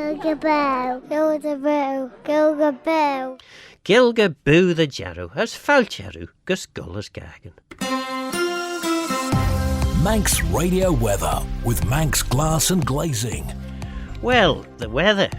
Gilgaboo, Gilgaboo, Gilgaboo. Gilgaboo the jarrow as palchey gus Goll as Gaccan. Manx Radio Weather with Manx Glass and Glazing. Well, the weather,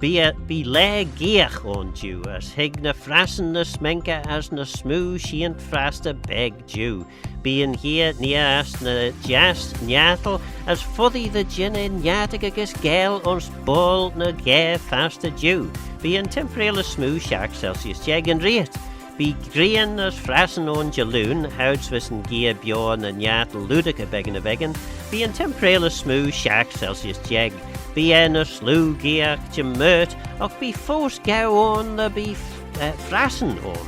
be le geach on you, as hig na frassen na smenka as na smoo shient frasta beg Jew. Being here near as na jas nyatel, as fuddy the gin in nyatigagus gel ons ball na gare faster Jew. Being temporarily smoo shark Celsius jeg and rate. Be green as frassen on jaloon, houds wissen gear bjorn and nyatel ludica beggin. Being temporarily smoo shark Celsius jeg. Be en a slew gear chimert, och be forced go on the be frassen on.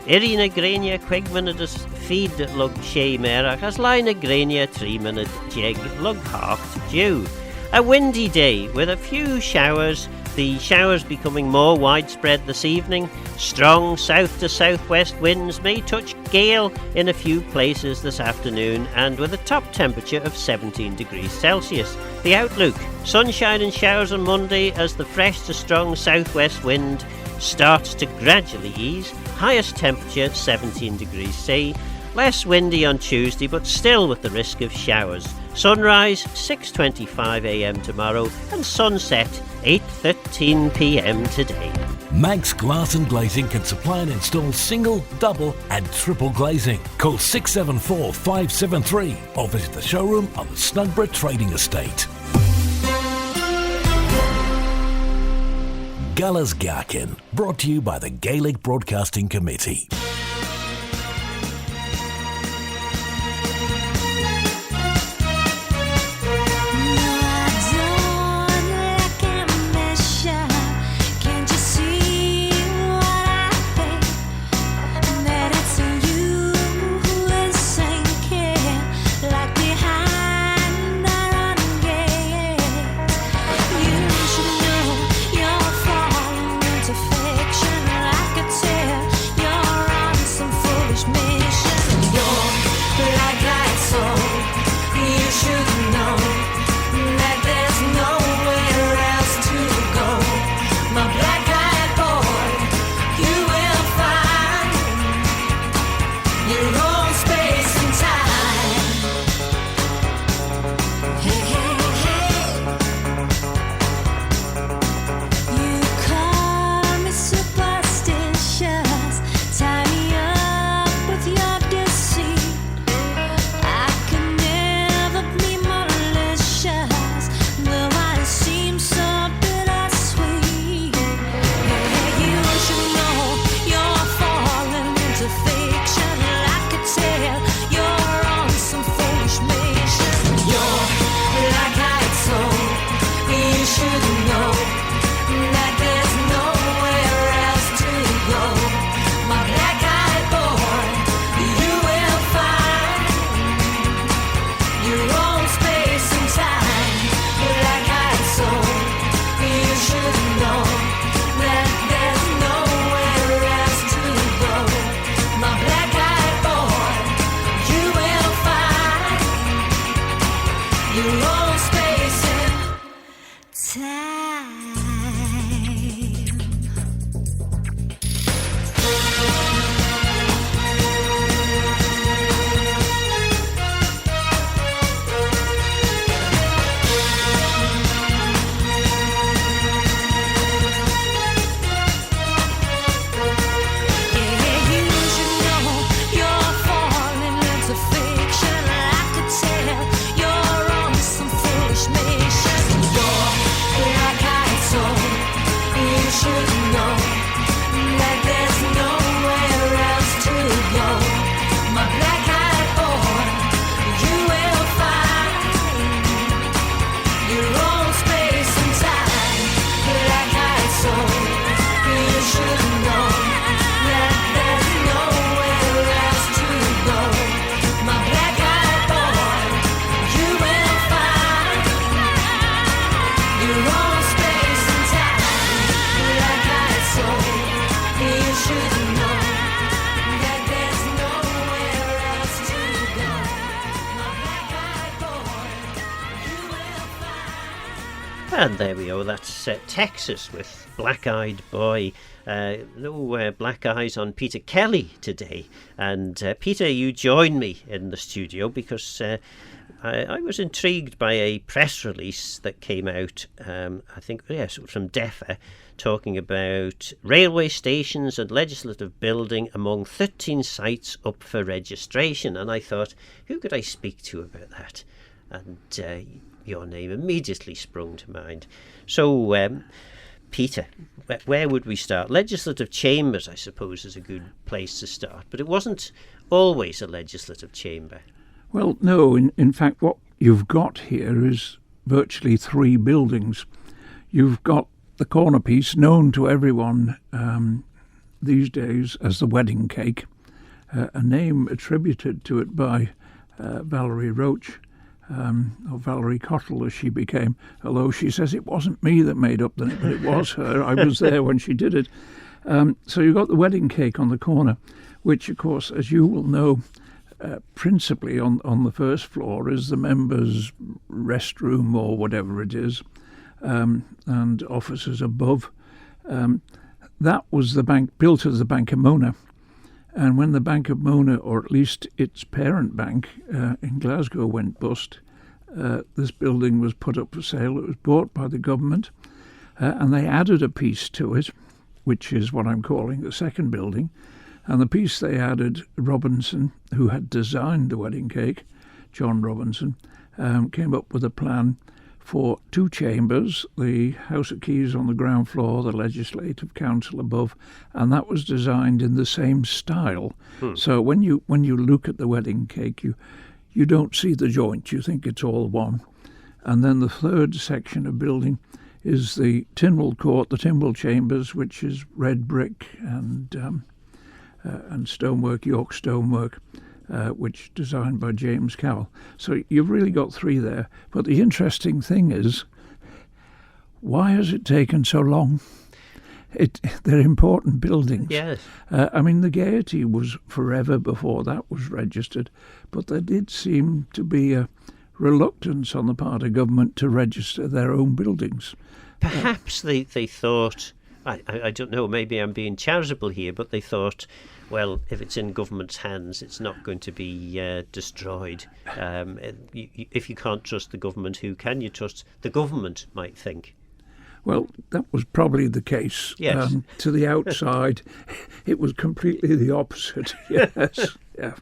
Irina grania quigminutes feed lug shea merach, as line a grania 3 minute jeg lug half dew. A windy day with a few showers, the showers becoming more widespread this evening. Strong south to southwest winds may touch gale in a few places this afternoon, and with a top temperature of 17 degrees Celsius. The outlook: sunshine and showers on Monday as the fresh to strong southwest wind starts to gradually ease. Highest temperature 17 degrees C. Less windy on Tuesday, but still with the risk of showers. Sunrise 6:25 a.m. tomorrow and sunset 8:13 p.m. today. Manx Glass and Glazing can supply and install single, double and triple glazing. Call 674 573 or visit the showroom on the Snugborough Trading Estate. Gallas Gaccan, brought to you by the Gaelic Broadcasting Committee. Fiction, I could tell you're And there we go, that's Texas with Black Eyed Boy. No black eyes on Peter Kelly today. And Peter, you joined me in the studio because I was intrigued by a press release that came out, I think, yes, from DEFA, talking about railway stations and legislative building among 13 sites up for registration. And I thought, who could I speak to about that? And your name immediately sprung to mind. So, Peter, where would we start? Legislative chambers, I suppose, is a good place to start. But it wasn't always a legislative chamber. Well, no. In fact, what you've got here is virtually three buildings. You've got the corner piece, known to everyone these days as the wedding cake, a name attributed to it by Valerie Roach, or Valerie Cottle as she became, although she says it wasn't me that made up the name, but it was her. I was there when she did it. So you've got the wedding cake on the corner, which, of course, as you will know, principally on the first floor is the members' restroom or whatever it is, and offices above. That was the bank, built as the Bank of Mona. And when the Bank of Mona, or at least its parent bank in Glasgow, went bust, this building was put up for sale. It was bought by the government, and they added a piece to it, which is what I'm calling the second building. And the piece they added, Robinson, who had designed the wedding cake, John Robinson, came up with a plan for two chambers, the House of Keys on the ground floor, the Legislative Council above, and that was designed in the same style. So when you look at the wedding cake, you don't see the joint, you think it's all one. And then the third section of building is the Tynwald Court, the Tynwald Chambers, which is red brick and stonework, York stonework, which designed by James Cowell. So you've really got three there. But the interesting thing is, why has it taken so long? They're important buildings. Yes. I mean, the Gaiety was forever before that was registered, but there did seem to be a reluctance on the part of government to register their own buildings. Perhaps they thought, I don't know, maybe I'm being charitable here, but they thought, well, if it's in government's hands, it's not going to be destroyed. If you can't trust the government, who can you trust? The government might think. Well, that was probably the case. Yes. To the outside, it was completely the opposite. Yes, yeah.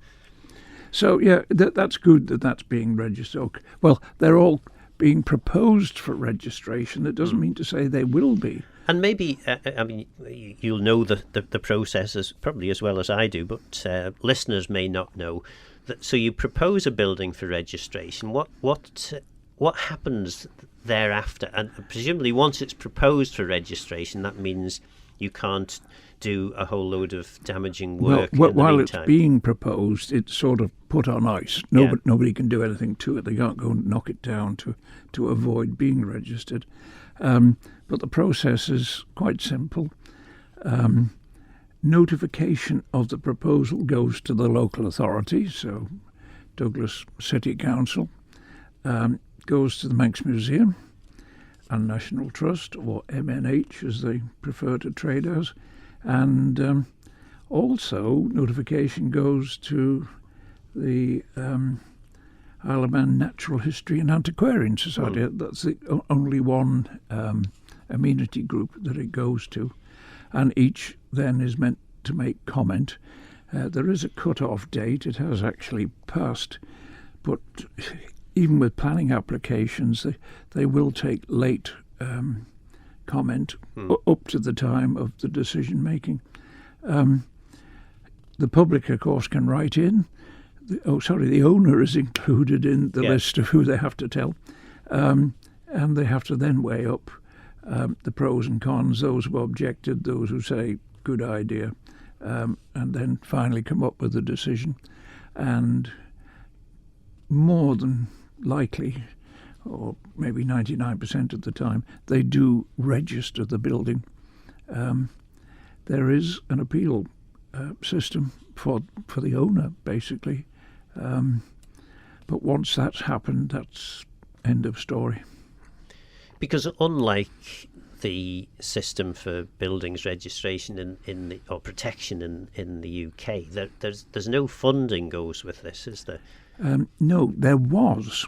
So, yeah, that's good that that's being registered. Well, they're all being proposed for registration. That doesn't mean to say they will be. And maybe, I mean, you'll know the process as probably as well as I do, but listeners may not know. So you propose a building for registration. What happens thereafter? And presumably once it's proposed for registration, that means you can't do a whole load of damaging work in the while meantime. It's being proposed, it's sort of put on ice. Nobody can do anything to it. They can't go and knock it down to avoid being registered. But the process is quite simple. Notification of the proposal goes to the local authority, so Douglas City Council, goes to the Manx Museum and National Trust, or MNH as they prefer to trade as, and also notification goes to the Isle of Man Natural History and Antiquarian Society. That's the only one amenity group that it goes to, and each then is meant to make comment. There is a cut-off date. It has actually passed, but even with planning applications, they will take late comment up to the time of the decision making. The public, of course, can write in. The owner is included in the list of who they have to tell, and they have to then weigh up the pros and cons, those who objected, those who say good idea, and then finally come up with a decision. And more than likely, or maybe 99% of the time, they do register the building. There is an appeal system for the owner, basically. But once that's happened, that's end of story. Because unlike the system for buildings registration or protection in the UK, there's no funding goes with this, is there? No, there was.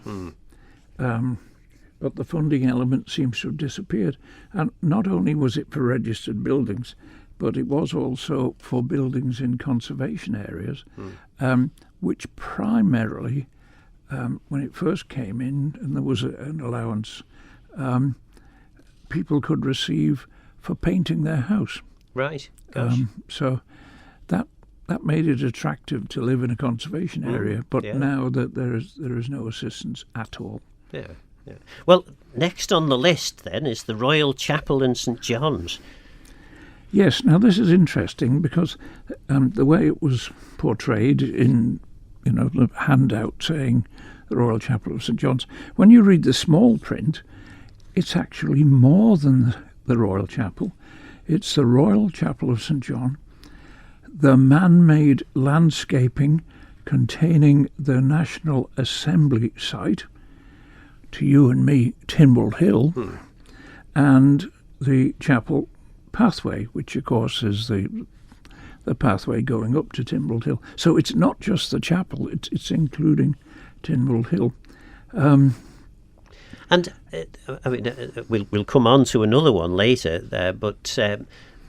But the funding element seems to have disappeared. And not only was it for registered buildings, but it was also for buildings in conservation areas, which primarily, when it first came in and there was an allowance, people could receive for painting their house. Right. Gosh. So that made it attractive to live in a conservation area. But now that there is no assistance at all. Yeah. Yeah. Well, next on the list then is the Royal Chapel in St John's. Yes. Now this is interesting because the way it was portrayed in the handout saying the Royal Chapel of St John's, when you read the small print, it's actually more than the Royal Chapel. It's the Royal Chapel of St John, the man-made landscaping containing the National Assembly site, to you and me, Tynwald Hill, and the chapel pathway, which of course is the pathway going up to Tynwald Hill. So it's not just the chapel, it's including Tynwald Hill. We'll come on to another one later, but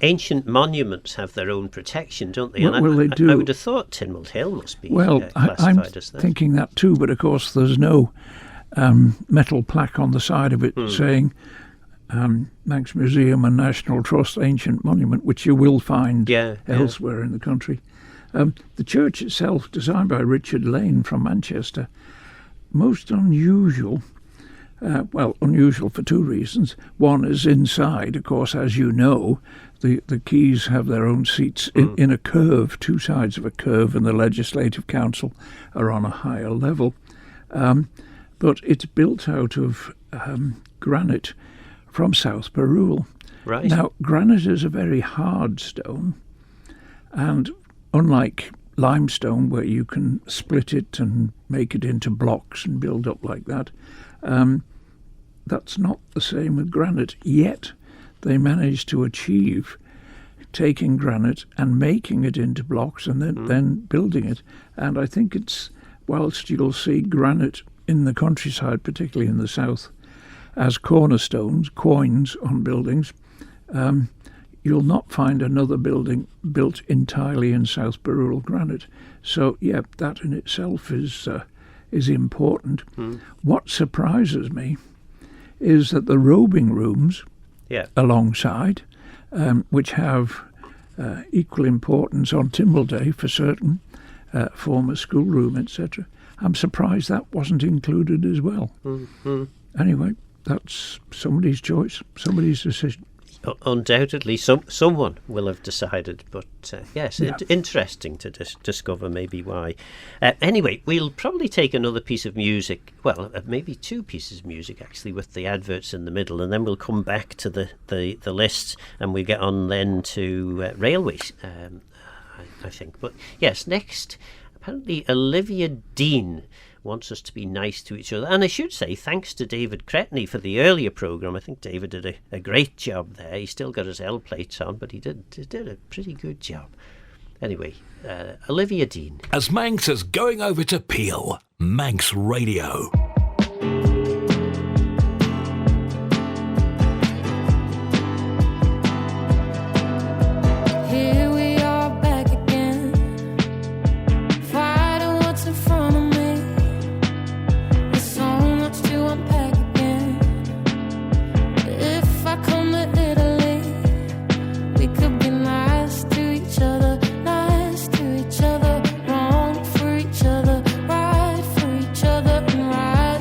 ancient monuments have their own protection, don't they? Well, they do. I would have thought Tynwald Hill must be classified I'm as that. Thinking that too, but of course there's no metal plaque on the side of it saying Manx Museum and National Trust Ancient Monument, which you will find elsewhere in the country. The church itself, designed by Richard Lane from Manchester, most unusual. Unusual for two reasons. One is inside, of course, as you know, the keys have their own seats in a curve, two sides of a curve, and the Legislative Council are on a higher level. But it's built out of granite from South Braew. Right. Now, granite is a very hard stone, and unlike limestone, where you can split it and make it into blocks and build up like that, that's not the same with granite. Yet they managed to achieve taking granite and making it into blocks and then building it. And I think whilst you'll see granite in the countryside, particularly in the south, as cornerstones, coins on buildings, you'll not find another building built entirely in South Braew granite. So, that in itself is important. What surprises me is that the robing rooms alongside, which have equal importance on Tynwald Day for certain, former schoolroom, etc., I'm surprised that wasn't included as well. Anyway, that's somebody's choice, somebody's decision. Undoubtedly, someone will have decided, but interesting to discover maybe why. Anyway, we'll probably take another piece of music, maybe two pieces of music actually, with the adverts in the middle, and then we'll come back to the list, and we get on then to railways, I think. But yes, next, apparently Olivia Dean wants us to be nice to each other. And I should say, thanks to David Cretney for the earlier programme. I think David did a great job there. He still got his L plates on, but he did a pretty good job. Anyway, Olivia Dean. As Manx is going over to Peel, Manx Radio. Right for each other and right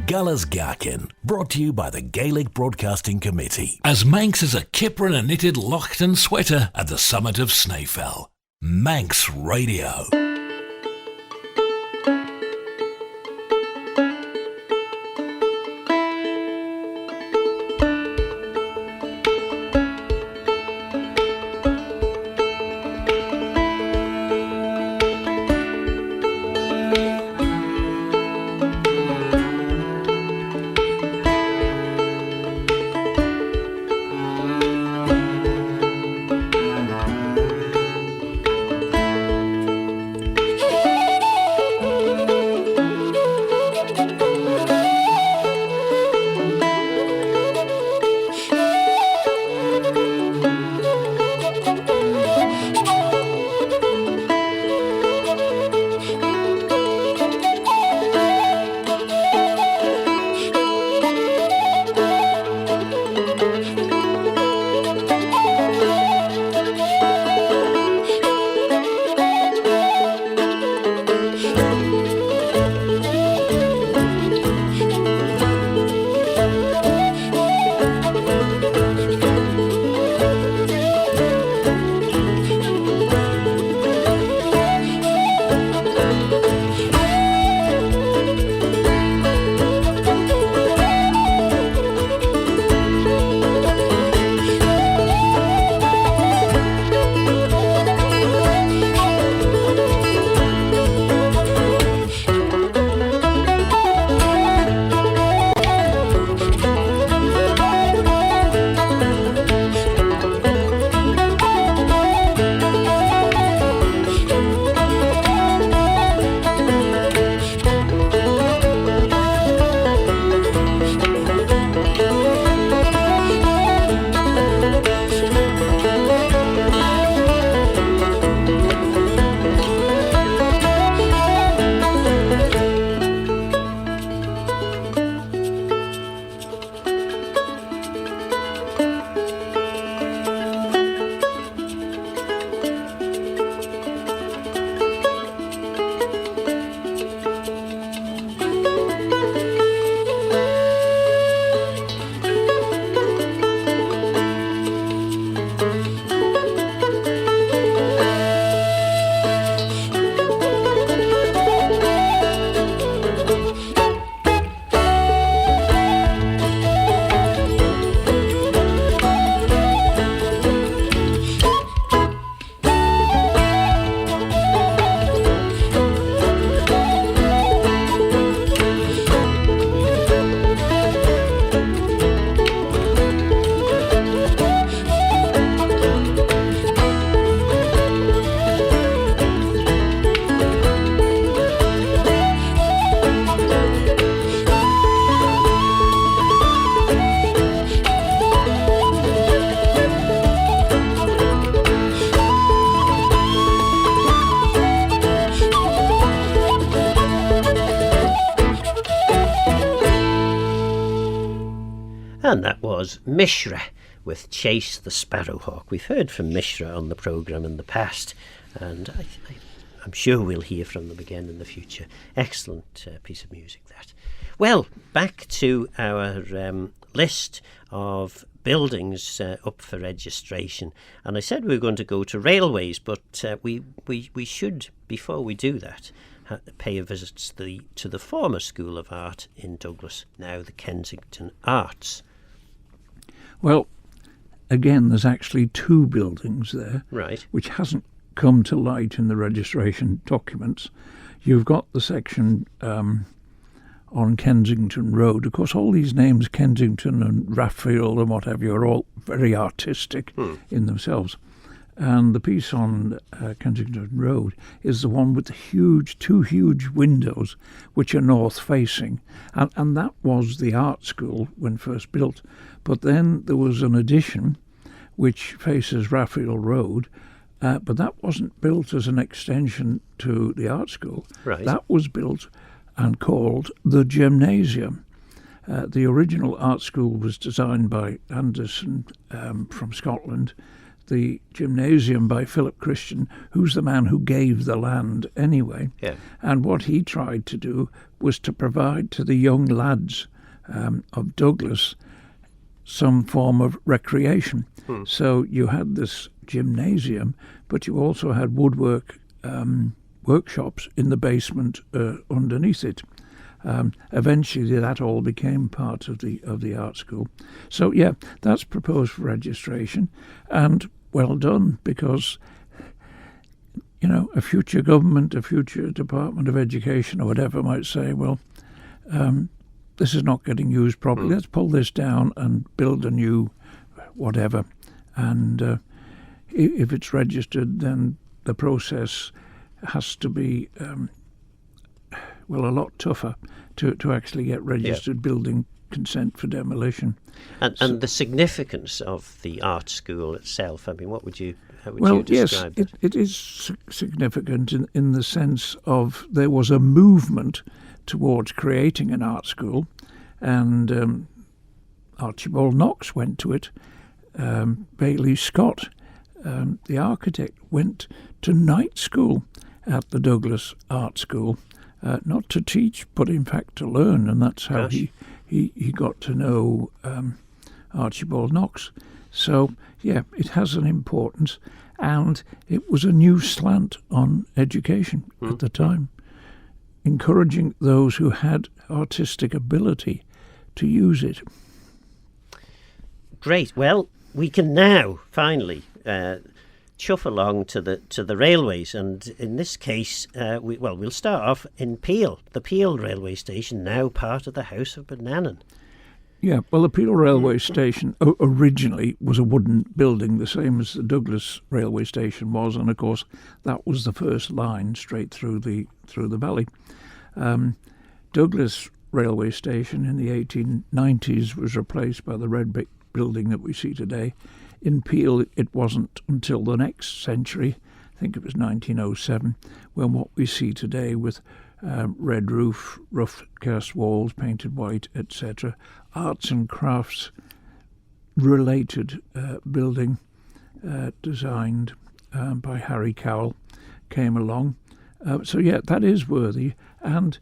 Gullas Gaccan, brought to you by the Gaelic Broadcasting Committee. As Manx is a kipper and a knitted Lochtan sweater at the summit of Snaefell. Manx Radio. And that was Mishra with Chase the Sparrowhawk. We've heard from Mishra on the programme in the past, and I'm sure we'll hear from them again in the future. Excellent piece of music, that. Well, back to our list of buildings up for registration. And I said we were going to go to railways, but we should, before we do that, pay a visit to the former School of Art in Douglas, now the Kensington Arts. Well, again, there's actually two buildings there, right, which hasn't come to light in the registration documents. You've got the section on Kensington Road. Of course, all these names, Kensington and Raphael and whatever, are all very artistic in themselves. And the piece on Kensington Road is the one with the two huge windows, which are north-facing. And that was the art school when first built. But then there was an addition which faces Raphael Road, but that wasn't built as an extension to the art school. Right. That was built and called the Gymnasium. The original art school was designed by Anderson from Scotland. The Gymnasium by Philip Christian, who's the man who gave the land anyway. Yeah. And what he tried to do was to provide to the young lads of Douglas some form of recreation. So you had this gymnasium, but you also had woodwork workshops in the basement underneath it. Eventually, that all became part of the art school. So yeah, that's proposed for registration, and well done, because a future government, a future Department of Education or whatever might say, well, this is not getting used properly. Let's pull this down and build a new whatever. And if it's registered, then the process has to be a lot tougher to actually get registered building consent for demolition. And the significance of the art school itself, I mean, how would you describe it? Yes, it is significant in the sense of there was a movement towards creating an art school, and Archibald Knox went to it. Bailey Scott, the architect, went to night school at the Douglas Art School, not to teach, but in fact to learn, and that's how he got to know Archibald Knox. So, yeah, it has an importance, and it was a new slant on education at the time, encouraging those who had artistic ability to use it. Great. Well, we can now finally chuff along to the railways, and in this case, we'll start off in Peel, the Peel railway station, now part of the House of Vannin. Yeah, well, the Peel railway station originally was a wooden building, the same as the Douglas railway station was, and of course that was the first line straight through the valley. Douglas railway station in the 1890s was replaced by the red brick building that we see today. In Peel, it wasn't until the next century, I think it was 1907, when what we see today with red roof, rough cast walls, painted white, etc., arts and crafts related building designed by Harry Cowell came along. So yeah, that is worthy, and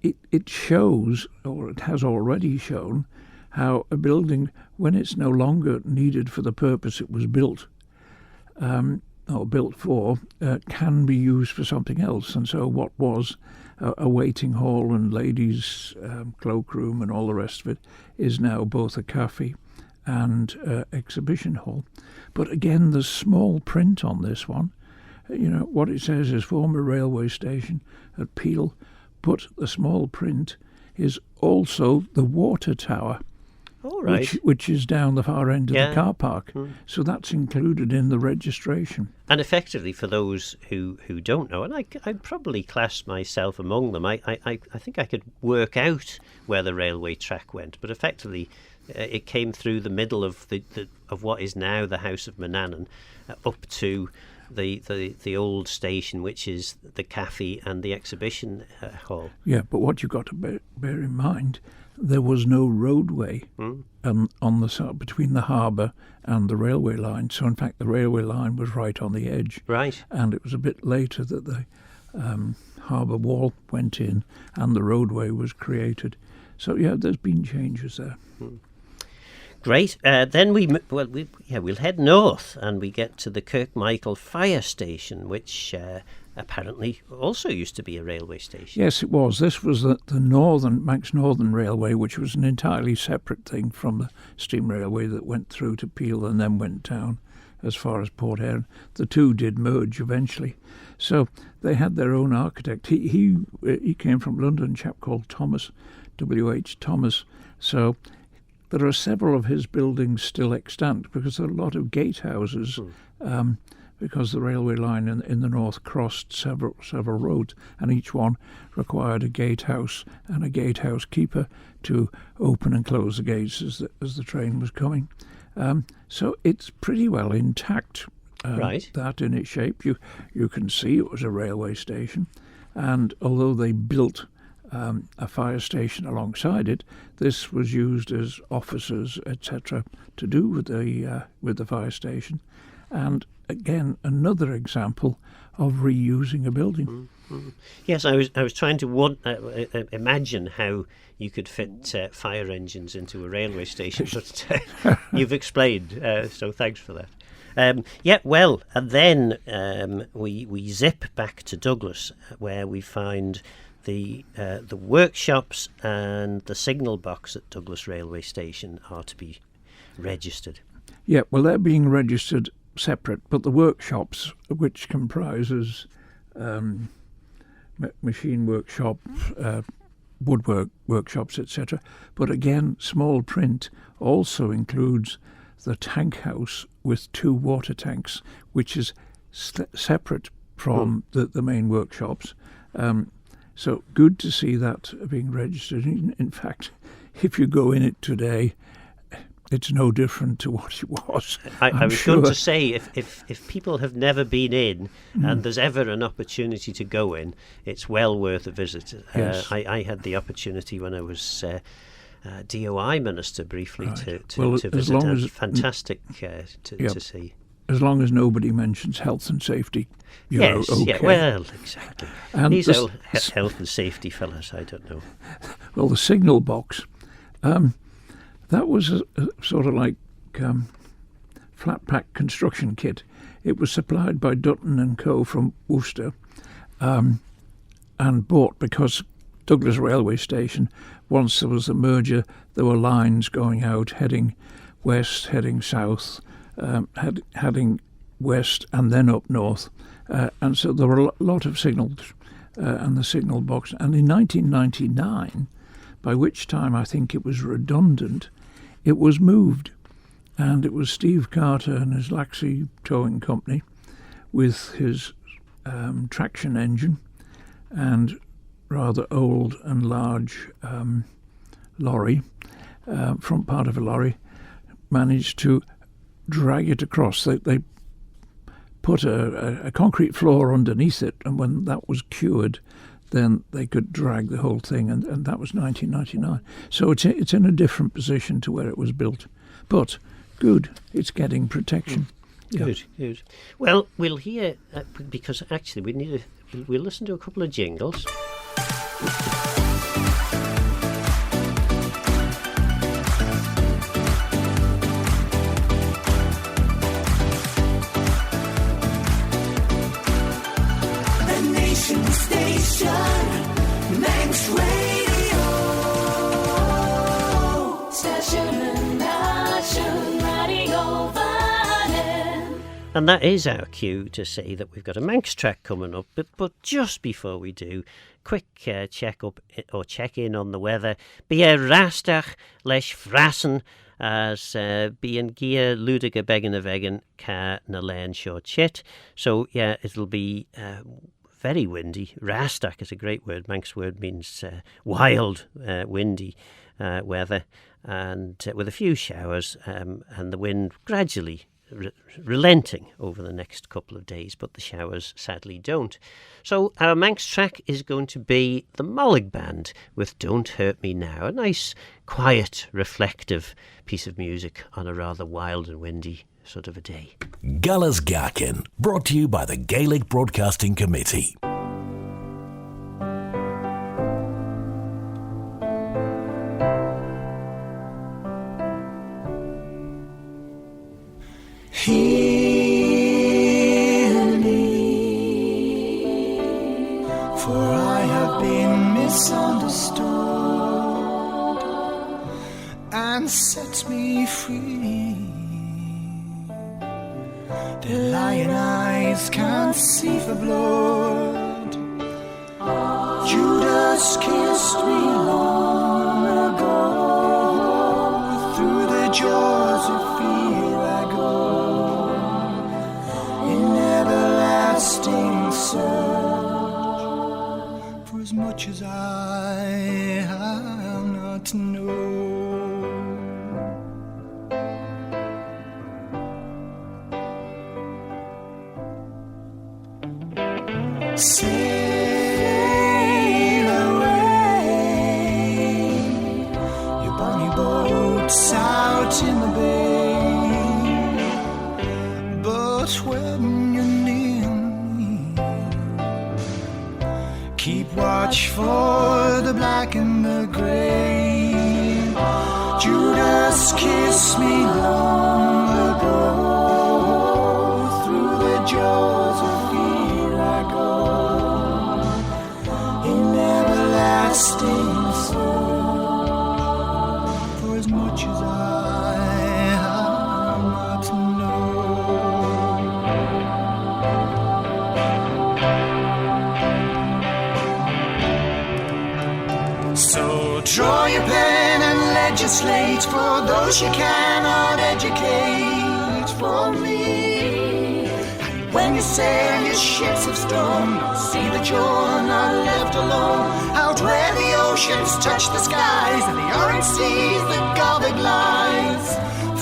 it shows, or it has already shown, how a building, when it's no longer needed for the purpose it was built or built for, can be used for something else. And so what was a waiting hall and ladies' cloakroom and all the rest of it is now both a cafe and exhibition hall. But again, there's small print on this one. What it says is former railway station at Peel, but the small print is also the water tower. All right. Which is down the far end of the car park. So that's included in the registration. And effectively, for those who don't know, and I'd probably class myself among them, I think I could work out where the railway track went, but effectively it came through the middle of of what is now the House of Manannan up to the old station, which is the cafe and the exhibition hall. Yeah, but what you've got to bear in mind, there was no roadway on the side between the harbour and the railway line. So in fact, the railway line was right on the edge. Right. And it was a bit later that the harbour wall went in and the roadway was created. So yeah, there's been changes there. Great. Then we'll head north and we get to the Kirkmichael Fire Station, which apparently also used to be a railway station. Yes, it was. This was the Manx Northern Railway, which was an entirely separate thing from the steam railway that went through to Peel and then went down as far as Port Erin. The two did merge eventually. So they had their own architect. He came from London, a chap called Thomas, W.H. Thomas. So there are several of his buildings still extant because there are a lot of gatehouses because the railway line in the north crossed several roads, and each one required a gatehouse and a gatehouse keeper to open and close the gates as the train was coming. So it's pretty well intact, right. That in its shape. You can see it was a railway station, and although they built a fire station alongside it, this was used as offices, etc., to do with the fire station. And again, another example of reusing a building. Yes, I was trying to imagine how you could fit fire engines into a railway station, but you've explained, so thanks for that. And then we zip back to Douglas, where we find the workshops and the signal box at Douglas railway station are to be registered. Yeah, well, they're being registered separate, but the workshops, which comprises machine workshop, woodwork workshops, etc. But again, small print also includes the tank house with 2 water tanks, which is separate from the main workshops. So good to see that being registered. In fact, if you go in it today, it's no different to what it was. I was going to say, if people have never been in and there's ever an opportunity to go in, it's well worth a visit. Yes. I had the opportunity when I was DOI minister briefly Right. to visit. And fantastic to see. As long as nobody mentions health and safety, you're Yes, okay. yeah, well, exactly. And These this- old health and safety fellas, I don't know. Well, the signal box, that was a sort of like flat pack construction kit. It was supplied by Dutton and Co. from Worcester and bought because Douglas railway station, once there was a merger, there were lines going out heading west, heading south, heading west and then up north. And so there were a lot of signals and the signal box. And in 1999, by which time I think it was redundant, it was moved. And it was Steve Carter and his Laxey Towing Company with his traction engine and rather old and large lorry, front part of a lorry, managed to drag it across. They put a concrete floor underneath it, and when that was cured, then they could drag the whole thing, and that was 1999. So it's in a different position to where it was built. But good, it's getting protection. Yeah. Good. Well, we'll hear, because actually we'll listen to a couple of jingles. Manx Radio Station Radio Vannin. And that is our cue to say that we've got a Manx track coming up. But just before we do, quick check in on the weather. Bia rastach leis frassen as bian gia ludiga began a vegan ka na len short chit. So yeah, it'll be very windy. Rastach is a great word. Manx word means wild, windy weather, and with a few showers, and the wind gradually relenting over the next couple of days, but the showers sadly don't. So our Manx track is going to be the Mollig Band with Don't Hurt Me Now, a nice, quiet, reflective piece of music on a rather wild and windy sort of a day. Galas Gaccan, brought to you by the Gaelic Broadcasting Committee. Hear me, for I have been misunderstood, and set me free. The lion eyes can't see for blood. Judas kissed me long ago. Through the jaws of fear I go, in everlasting search for as much as I have not known. Sail away, your bonny boats out in the bay. But when you're near me, the grave. Judas kissed me long ago. Through the jaws of fear I go, in everlasting sorrow. For as much as I am not known. So draw your pen and legislate for those you cannot educate for me. When you sail your ships of stone, see that you're not left alone. Out where the oceans touch the skies and the orange seas the Gothic lies.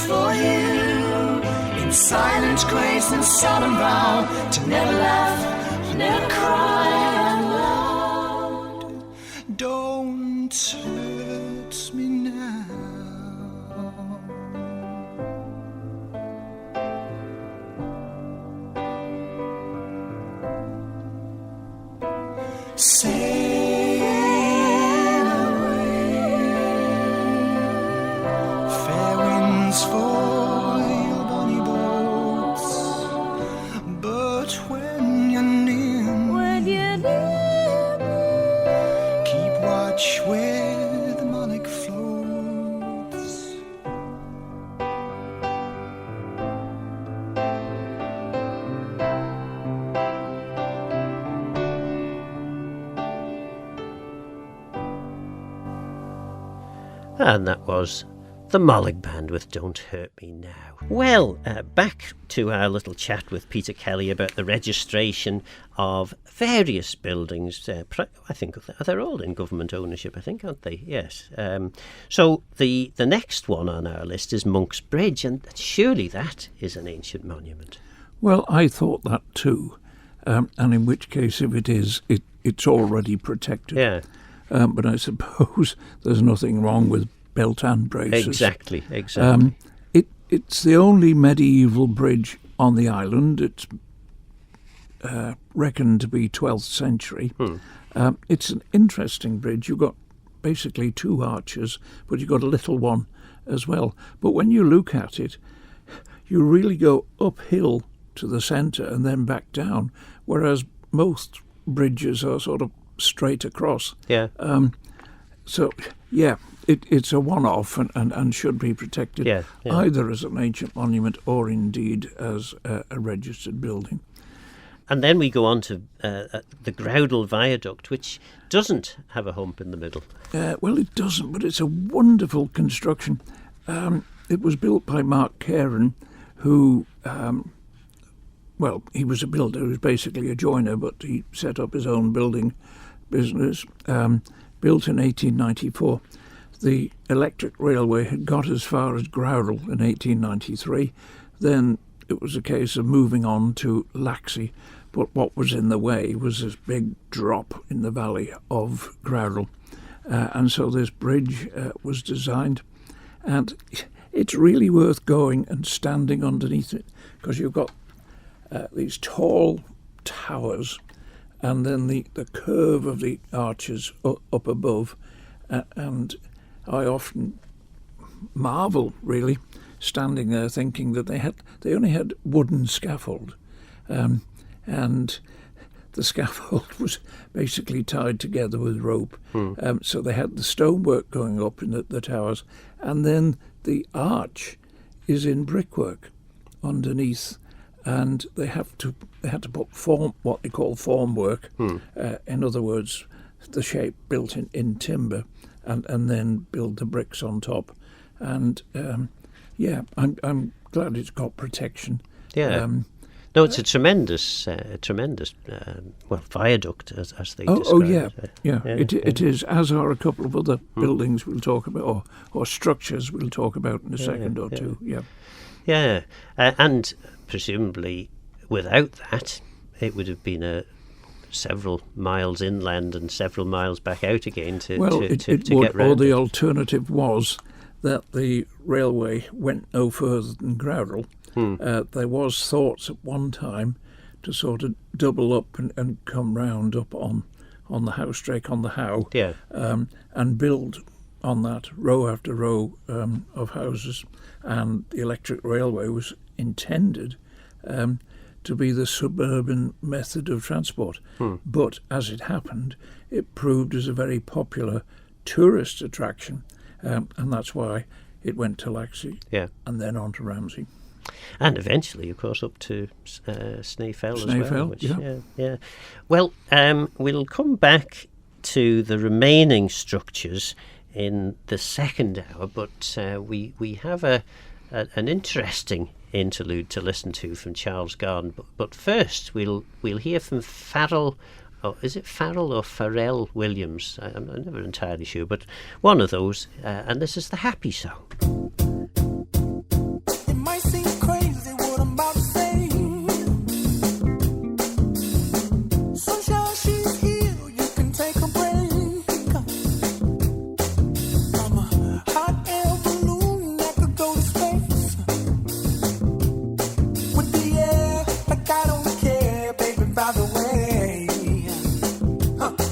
For you, in silent grace and solemn vow, to never laugh, never cry aloud. Don't hurt me now. Sail away, fair winds for your bonny boats. But when you're near me, keep watch where the monarch floats. And that was the Mollig Band with Don't Hurt Me Now. Well, back to our little chat with Peter Kelly about the registration of various buildings. I think they're all in government ownership, I think, aren't they? Yes. So the next one on our list is Monk's Bridge, and surely that is an ancient monument. Well, I thought that too. And in which case, if it is, it's already protected. Yeah. But I suppose there's nothing wrong with belt and braces. Exactly. It's the only medieval bridge on the island. It's reckoned to be 12th century. It's an interesting bridge. You've got basically two arches, but you've got a little one as well. But when you look at it, you really go uphill to the centre and then back down, whereas most bridges are sort of straight across. Yeah. So, yeah, it's a one-off and should be protected either as an ancient monument or indeed as a registered building. And then we go on to the Groudle Viaduct, which doesn't have a hump in the middle. Well, it doesn't, but it's a wonderful construction. It was built by Mark Caron, who... he was a builder. He was basically a joiner, but he set up his own building business. Built in 1894. The electric railway had got as far as Groudle in 1893. Then it was a case of moving on to Laxey. But what was in the way was this big drop in the valley of Groudle. And so this bridge was designed. And it's really worth going and standing underneath it, because you've got these tall towers and then the curve of the arches up above. And I often marvel, really, standing there thinking that they only had wooden scaffold. And the scaffold was basically tied together with rope. So they had the stonework going up in the towers. And then the arch is in brickwork underneath. And they had to put what they call formwork, in other words, the shape built in timber, and then build the bricks on top. And I'm glad it's got protection. Yeah. No, it's a tremendous viaduct, as they describe it. Oh, yeah. It is, as are a couple of other buildings we'll talk about, or structures we'll talk about in a second or two. Yeah, and presumably without that, it would have been several miles inland and several miles back out again to get round. Or the alternative was that the railway went no further than Groudle. There was thoughts at one time to sort of double up and come round up on on the house drake, on the howe, Yeah. and build on that row after row of houses. And the electric railway was intended to be the suburban method of transport. But as it happened, it proved as a very popular tourist attraction, and that's why it went to Laxey and then on to Ramsey. And eventually, of course, up to Snaefell as well. Snaefell, yeah. Well, we'll come back to the remaining structures in the second hour, but we have an interesting interlude to listen to from Charles Garden. But first, we'll hear from Farrell. Oh, is it Farrell or Pharrell Williams? I'm never entirely sure, but one of those. And this is the Happy Song. It might seem crazy what I'm about to say. Sunshine, she's here, you can take a break. I'm a hot air balloon that could go to space. With the air, like I don't care, baby, by the way.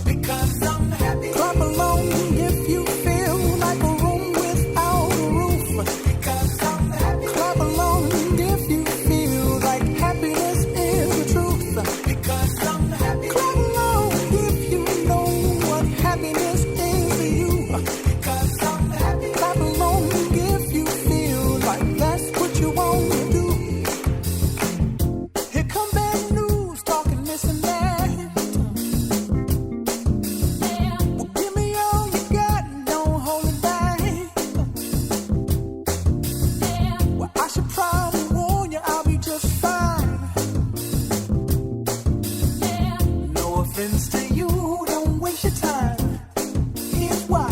Because I'm happy. Clap along if you feel like a room without a roof. Because I'm happy. Clap along if you feel like happiness is the truth. Because I'm happy. Clap along if you know what happiness is to you. Because I'm happy. Clap along if you feel like that's what you want to do. Here come bad news, talking this and that. Well, give me all you got and don't hold it back. Well, I should probably warn you, I'll be just fine. No offense to you, don't waste your time. Here's why.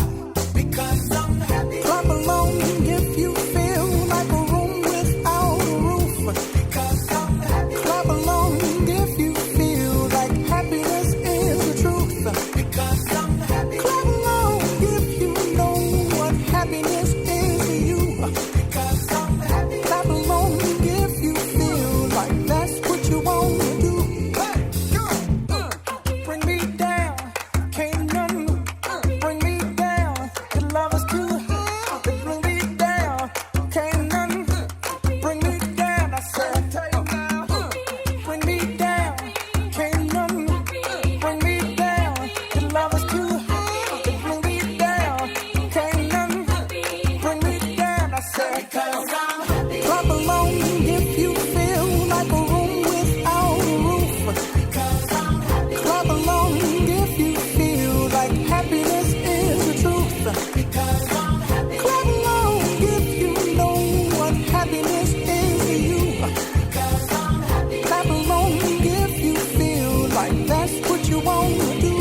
Because I'm happy. Clap along if you feel like a room without a roof. Because I'm happy. Clap along if you feel like happiness is the truth. Because I'm happy. Clap along if you know what happiness is to you. Because I'm happy. Clap along if you feel like that's what you want to do. Hey, go. Bring me down, can't none bring me down. Your love is too high. Bring me down, can't none bring me down. I said, bring me down, can't none bring me down. Your love is too high. Bring me down, can't none bring me down. I said, because I'm happy. Clap along if you feel like a room without a roof. Because I'm happy. Clap along if you feel like happiness is the truth. Because I'm happy. Clap along if you know what happiness is to you. Because I'm happy. Clap along if you feel like that's what you want to do.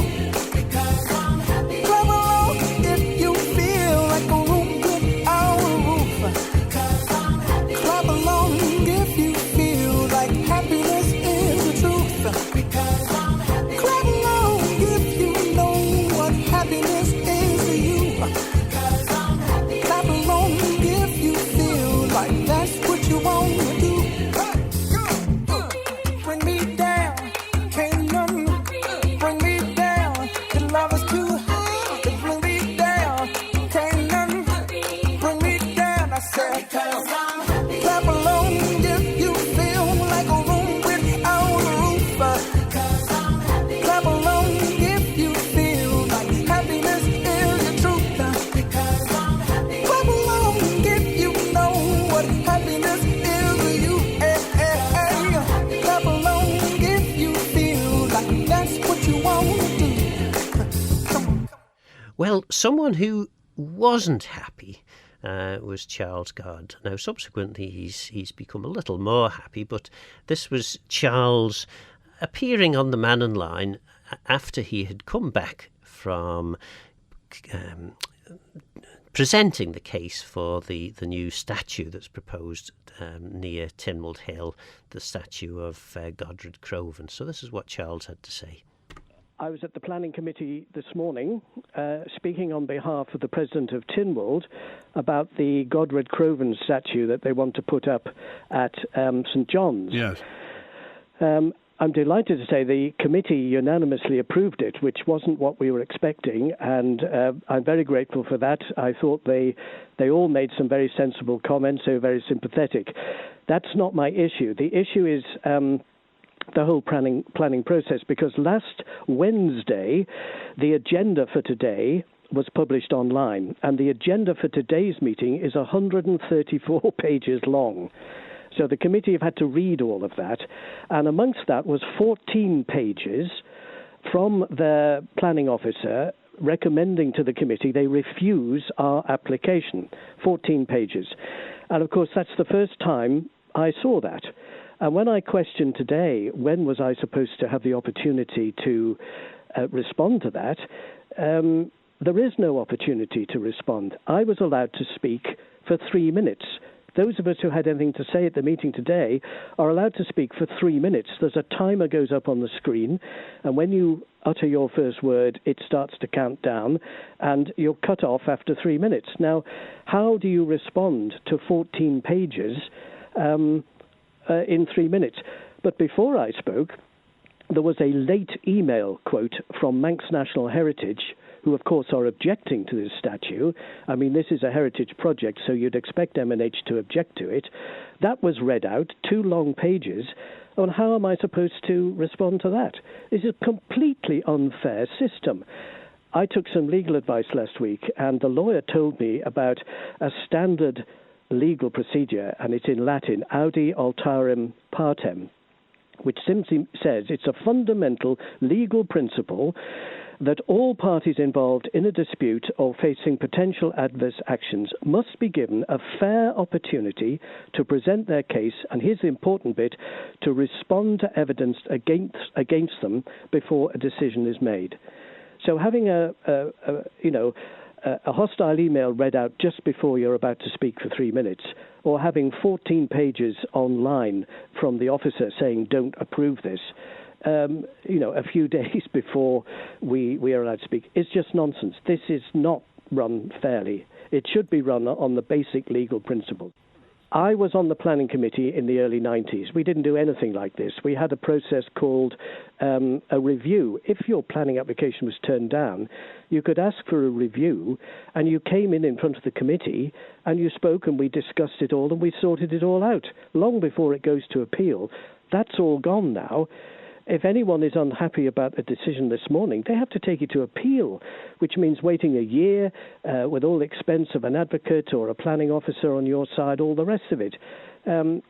Because I'm happy. Clap along if you feel like a room without a roof. Because I'm happy. Clap along if you feel like happiness is the truth. Because I'm happy. Clap along if you know what happiness is to you. Because I'm happy. Clap along if you feel like that's what you want to do. Bring me down, can't none bring me down. Your love is too high to bring me down. Can't none bring me down. I said, because I'm happy. Clap along if you feel like a room without a roof. Because I'm happy. Clap along if you feel like happiness is the truth. Because I'm happy. Clap along if you know what happiness is to you. Clap along if you feel like that's what you want to do. Come on. Well, someone who wasn't happy was Charles Garden. Now, subsequently, he's become a little more happy, but this was Charles appearing on the Mannin line after he had come back from presenting the case for the new statue that's proposed near Tynwald Hill, the statue of Godred Crovan. So this is what Charles had to say. I was at the planning committee this morning speaking on behalf of the president of Tynwald about the Godred Crovan statue that they want to put up at St John's. Yes. I'm delighted to say the committee unanimously approved it, which wasn't what we were expecting, and I'm very grateful for that. I thought they all made some very sensible comments. They were very sympathetic. That's not my issue. The issue is the whole planning process, because last Wednesday, the agenda for today was published online, and the agenda for today's meeting is 134 pages long. So the committee have had to read all of that, and amongst that was 14 pages from the planning officer recommending to the committee they refuse our application. 14 pages. And of course, that's the first time I saw that. And when I questioned today, when was I supposed to have the opportunity to respond to that, there is no opportunity to respond. I was allowed to speak for 3 minutes. Those of us who had anything to say at the meeting today are allowed to speak for 3 minutes. There's a timer goes up on the screen, and when you utter your first word, it starts to count down, and you're cut off after 3 minutes. Now, how do you respond to 14 pages in 3 minutes? But before I spoke, there was a late email quote from Manx National Heritage, who, of course, are objecting to this statue. I mean, this is a heritage project, so you'd expect M&H to object to it. That was read out, 2 long pages, on how am I supposed to respond to that? This is a completely unfair system. I took some legal advice last week, and the lawyer told me about a standard legal procedure, and it's in Latin, audi alteram partem, which simply says it's a fundamental legal principle that all parties involved in a dispute or facing potential adverse actions must be given a fair opportunity to present their case, and here's the important bit, to respond to evidence against them before a decision is made. So having a hostile email read out just before you're about to speak for 3 minutes, or having 14 pages online from the officer saying don't approve this, a few days before we are allowed to speak, it's just nonsense. This is not run fairly. It should be run on the basic legal principles. I was on the planning committee in the early 90s. We didn't do anything like this. We had a process called a review. If your planning application was turned down, you could ask for a review, and you came in front of the committee, and you spoke, and we discussed it all, and we sorted it all out, long before it goes to appeal. That's all gone now. If anyone is unhappy about a decision this morning, they have to take it to appeal, which means waiting a year with all the expense of an advocate or a planning officer on your side, all the rest of it. 3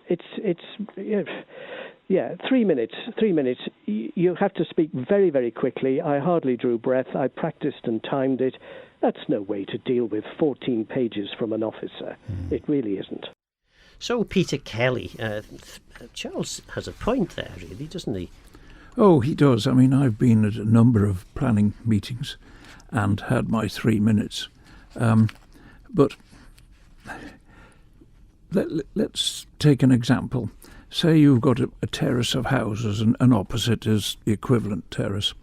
minutes. 3 minutes. You have to speak very, very quickly. I hardly drew breath. I practiced and timed it. That's no way to deal with 14 pages from an officer. It really isn't. So, Peter Kelly, Charles has a point there, really, doesn't he? Oh, he does. I mean, I've been at a number of planning meetings and had my 3 minutes. But let's take an example. Say you've got a terrace of houses and opposite is the equivalent terrace.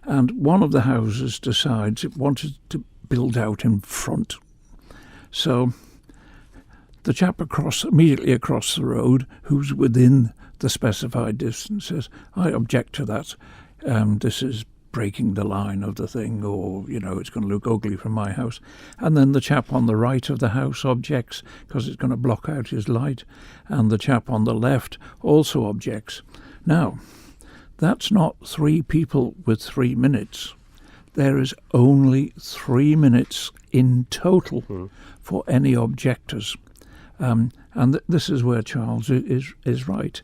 And one of the houses decides it wanted to build out in front. So the chap immediately across the road, who's within the specified distance, says, I object to that. This is breaking the line of the thing, or, it's going to look ugly from my house. And then the chap on the right of the house objects because it's going to block out his light. And the chap on the left also objects. Now, that's not 3 people with 3 minutes. There is only 3 minutes in total for any objectors. And this is where Charles is right.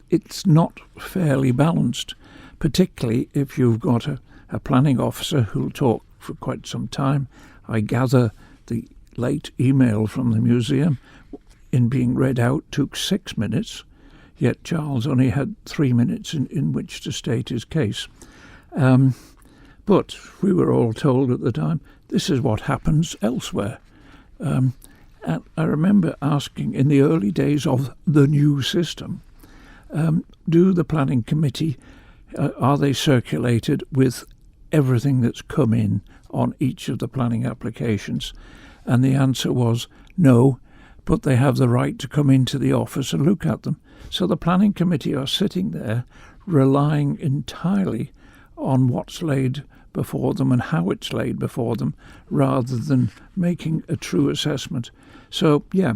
It's not fairly balanced, particularly if you've got a planning officer who'll talk for quite some time. I gather the late email from the museum in being read out took 6 minutes, yet Charles only had 3 minutes in which to state his case. But we were all told at the time, this is what happens elsewhere. And I remember asking in the early days of the new system, do the planning committee, are they circulated with everything that's come in on each of the planning applications? And the answer was no, but they have the right to come into the office and look at them. So the planning committee are sitting there relying entirely on what's laid before them and how it's laid before them, rather than making a true assessment. So, yeah,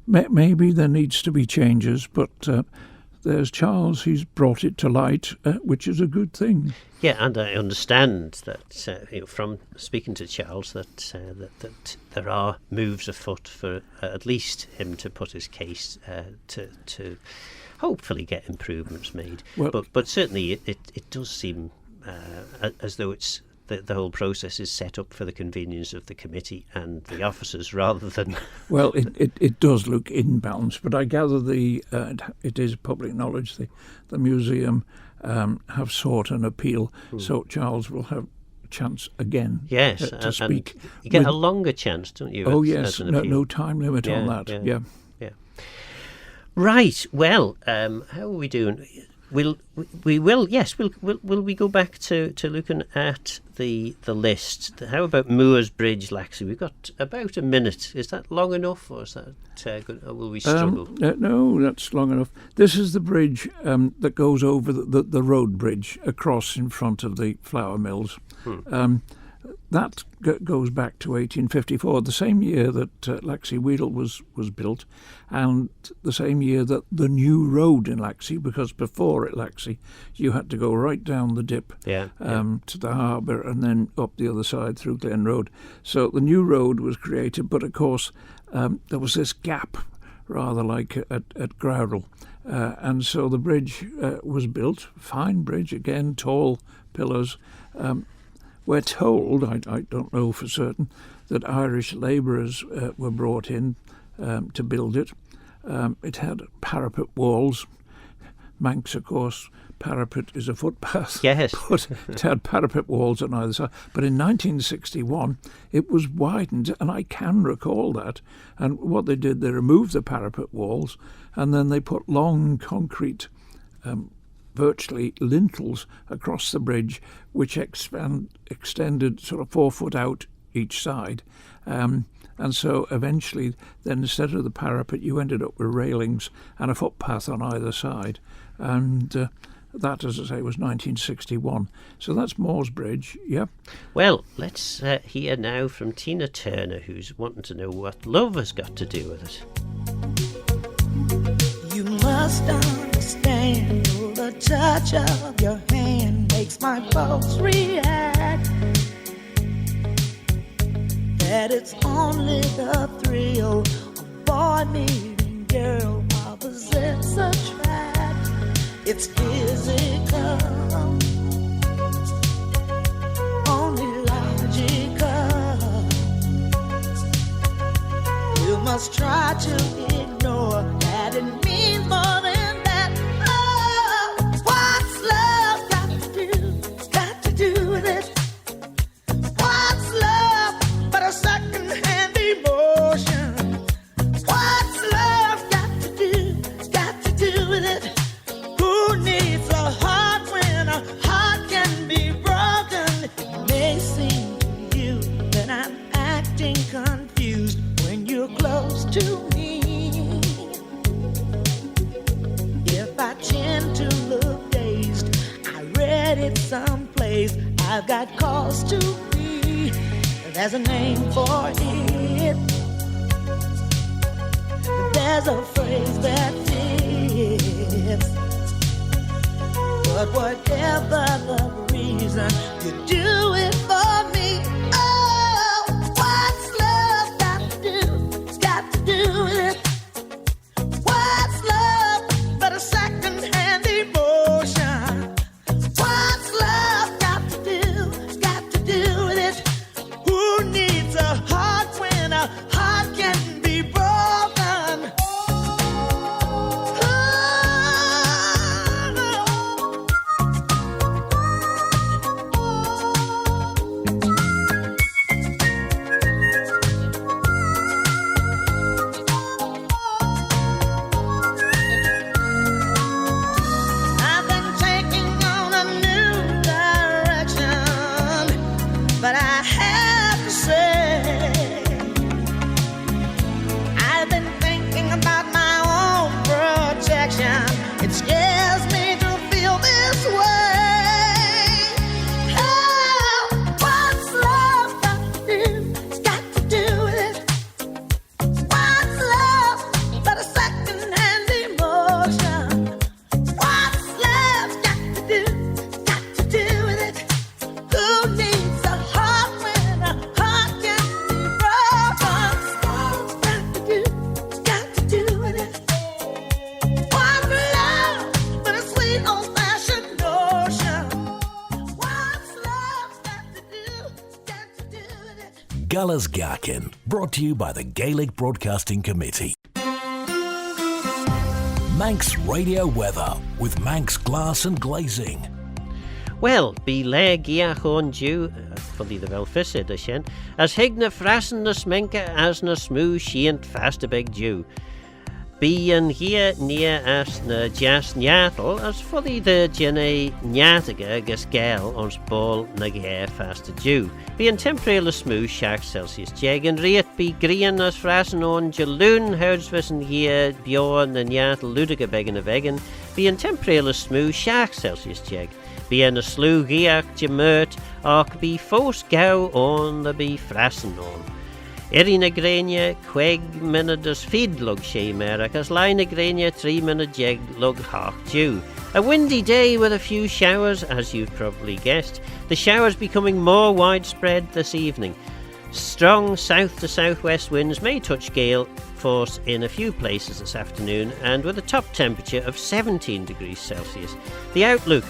maybe there needs to be changes, but there's Charles, he's brought it to light, which is a good thing. Yeah, and I understand that from speaking to Charles that there are moves afoot for at least him to put his case to hopefully get improvements made. Well, but certainly it does seem as though it's the whole process is set up for the convenience of the committee and the officers rather than... Well, it does look imbalanced, but I gather it is public knowledge. The museum have sought an appeal, so Charles will have a chance again to speak. You get a longer chance, don't you? Oh, yes, no time limit on that. Yeah. Right, well, how are we doing? Will we go back to looking at the list? How about Moores Bridge, Laxey? We've got about a minute. Is that long enough, or is that good, or will we struggle? No, that's long enough. This is the bridge that goes over the road bridge across in front of the flour mills. That goes back to 1854, the same year that Laxey Wheedle was built, and the same year that the new road in Laxey, because before at Laxey you had to go right down the dip to the harbour and then up the other side through Glen Road. So the new road was created, but of course there was this gap, rather like at Groudle, and so the bridge was built, fine bridge, again, tall pillars. We're told, I don't know for certain, that Irish labourers were brought in to build it. It had parapet walls. Manx, of course, parapet is a footpath. Yes. But it had parapet walls on either side. But in 1961, it was widened, and I can recall that. And what they did, they removed the parapet walls, and then they put long concrete virtually lintels across the bridge, which extended sort of 4 foot out each side. And so eventually, then instead of the parapet, you ended up with railings and a footpath on either side. And that, as I say, was 1961. So that's Moores Bridge, yeah. Well, let's hear now from Tina Turner, who's wanting to know what love has got to do with it. You must understand, the touch of your hand makes my pulse react. That it's only the thrill of boy meeting girl opposites attract. It's physical, only logical. You must try to ignore that it means more than that. Oh, what's love got to do with it? What's love but a second-hand emotion? What's love got to do with it? Who needs a heart when a heart can be broken? It may seem to you that I'm acting confused when you're close to me. If I tend to look dazed, I read it someplace, I've got cause to be. There's a name for it. There's a phrase that fits. But whatever the reason, you do it for me. Oh, what's love got to do with it? What's love but a second-hand emotion? What's love got to do with it? Who needs a heart when a heart can be broken? Gaccan, brought to you by the Gaelic Broadcasting Committee. Manx Radio Weather with Manx Glass and Glazing. Well, be le giach on Jew, for the Velfisid a shen, as higna frassen na smenka as na smoo shient fast a big Jew. Be an here near as na jas nyatel as for the jene nyatiga gas Goll ons ball na gare fast a Jew. Be an temperele smoo shark Celsius jeg and reet be green as frassen on jaloon houdsvissen here bjorn na nyatel ludiga begin a vegan. Be an temperele smoo shark Celsius jeg. Be an a slew giach gemert och be fos gau on the be frassen on. Erin a grenia, queg minutes feed lug she merrick, as line a grenia 3 minute jeg lug hawk dew. A windy day with a few showers, as you've probably guessed. The showers becoming more widespread this evening. Strong south to southwest winds may touch gale force in a few places this afternoon, and with a top temperature of 17 degrees Celsius. The outlook: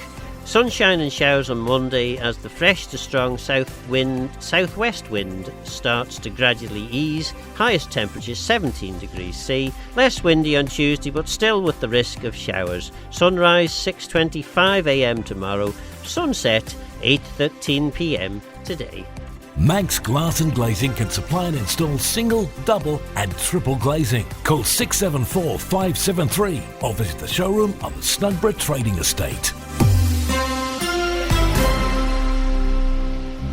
sunshine and showers on Monday as the fresh to strong southwest wind starts to gradually ease. Highest temperature 17 degrees C. Less windy on Tuesday, but still with the risk of showers. Sunrise 6:25 a.m. tomorrow. Sunset 8:13 p.m. today. Manx Glass and Glazing can supply and install single, double and triple glazing. Call 674 573 or visit the showroom on the Snugborough Trading Estate.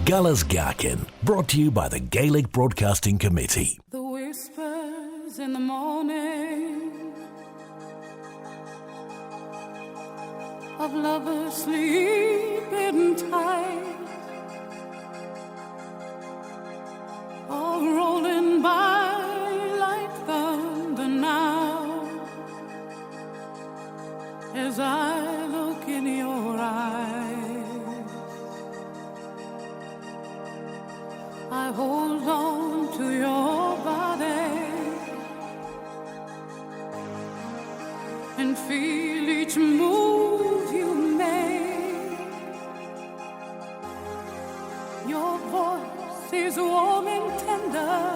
Gaccan, brought to you by the Gaelic Broadcasting Committee. The whispers in the morning of lovers sleeping tight are rolling by like thunder now as I look in your eyes. I hold on to your body and feel each move you make. Your voice is warm and tender,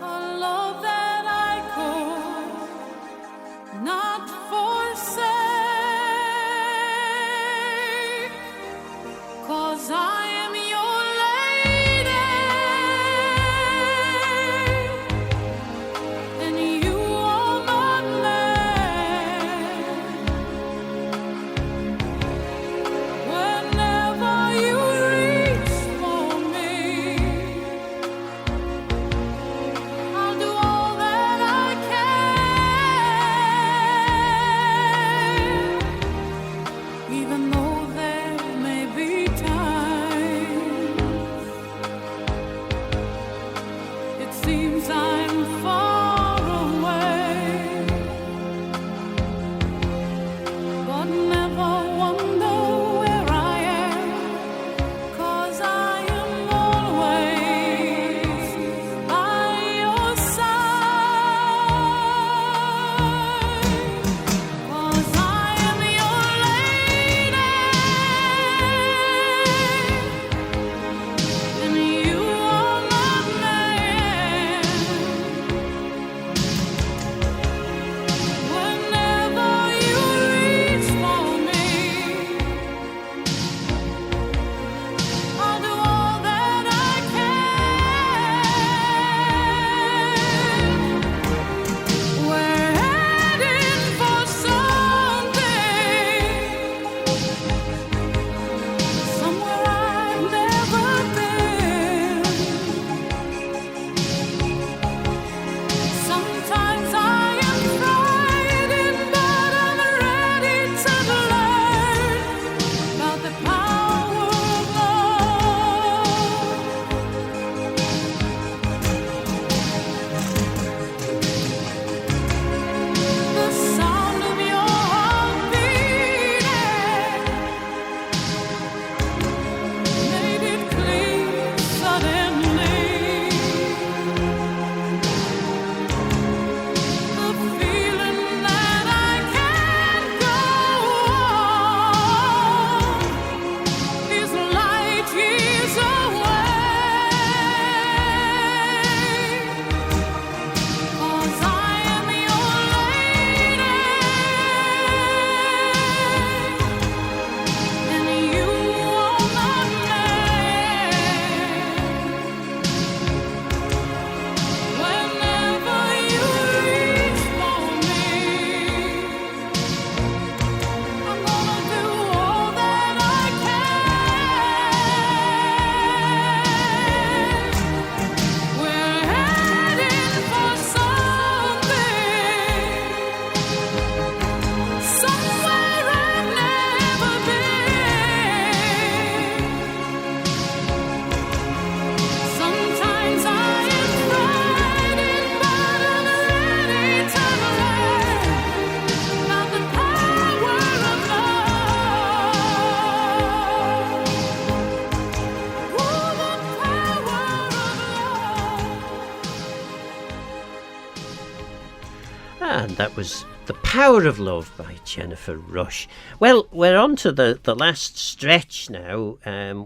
a love that I could not forsake, 'cause I am your lady and you are my man. Whenever you reach for me, And that was The Power of Love by Jennifer Rush. Well, we're on to the last stretch now.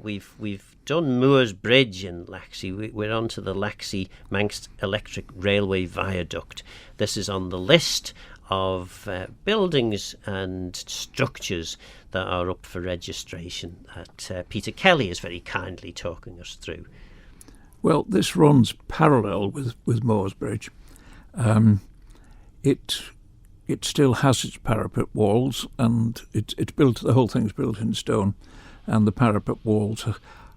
We've done Moores Bridge in Laxey. We're on to the Laxey Manx Electric Railway Viaduct. This is on the list of buildings and structures that are up for registration that Peter Kelly is very kindly talking us through. Well, this runs parallel with Moores Bridge. It still has its parapet walls, and it's built. The whole thing's built in stone, and the parapet walls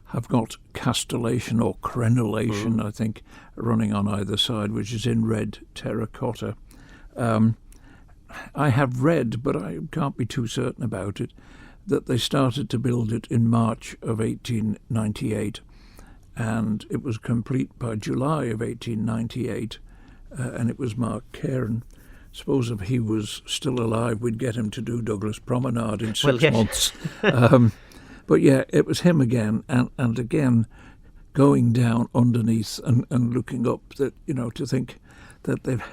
have got castellation or crenellation, I think, running on either side, which is in red terracotta. I have read, but I can't be too certain about it, that they started to build it in March of 1898, and it was complete by July of 1898, and it was Mark Cairn. Suppose if he was still alive, we'd get him to do Douglas Promenade in 6 months. But yeah, it was him again, and again, going down underneath and looking up, that, you know, to think that they've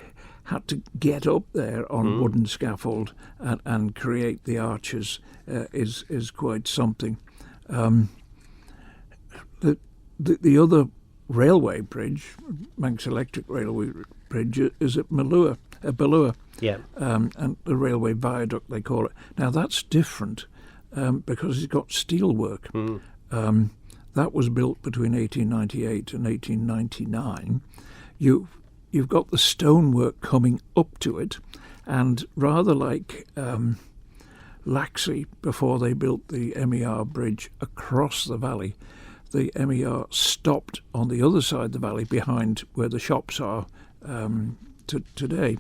had to get up there on wooden scaffold and create the arches is quite something. The other railway bridge, Manx Electric Railway Bridge, is at Ballua. Yeah. And the railway viaduct, they call it. Now, that's different because it's got steelwork. That was built between 1898 and 1899. You've got the stonework coming up to it, and rather like Laxey, before they built the MER bridge across the valley, the MER stopped on the other side of the valley behind where the shops are today.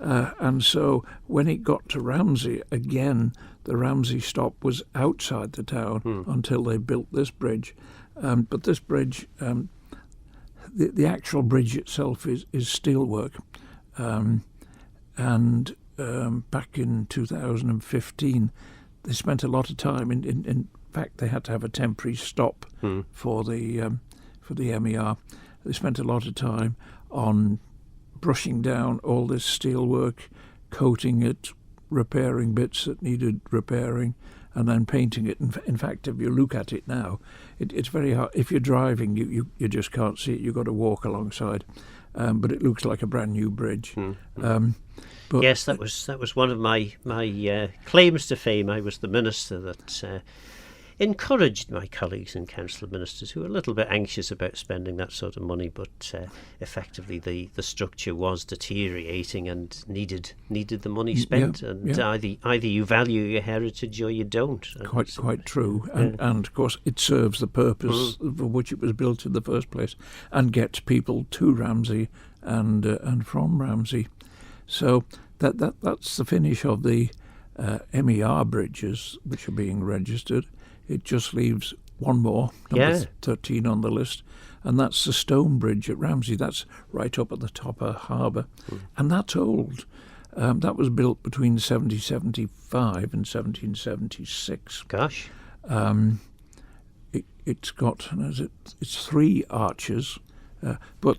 And so when it got to Ramsey, again, the Ramsey stop was outside the town until they built this bridge. But this bridge, the actual bridge itself is steelwork. And back in 2015, they spent a lot of time. In fact, they had to have a temporary stop for the MER. They spent a lot of time on brushing down all this steelwork, coating it, repairing bits that needed repairing, and then painting it. In fact, if you look at it now, it's very hard. If you're driving, you just can't see it. You've got to walk alongside. But it looks like a brand new bridge. But yes, that was one of my claims to fame. I was the minister that encouraged my colleagues and council ministers who were a little bit anxious about spending that sort of money, but effectively the structure was deteriorating and needed the money spent. Either you value your heritage or you don't. Quite true. And of course it serves the purpose for which it was built in the first place, and gets people to Ramsey and from Ramsey. So that's the finish of the MER bridges which are being registered. It just leaves one more, number 13 on the list, and that's the Stone Bridge at Ramsey. That's right up at the top of harbour, and that's old. That was built between 1775 and 1776. Gosh. It's got it's 3 arches, but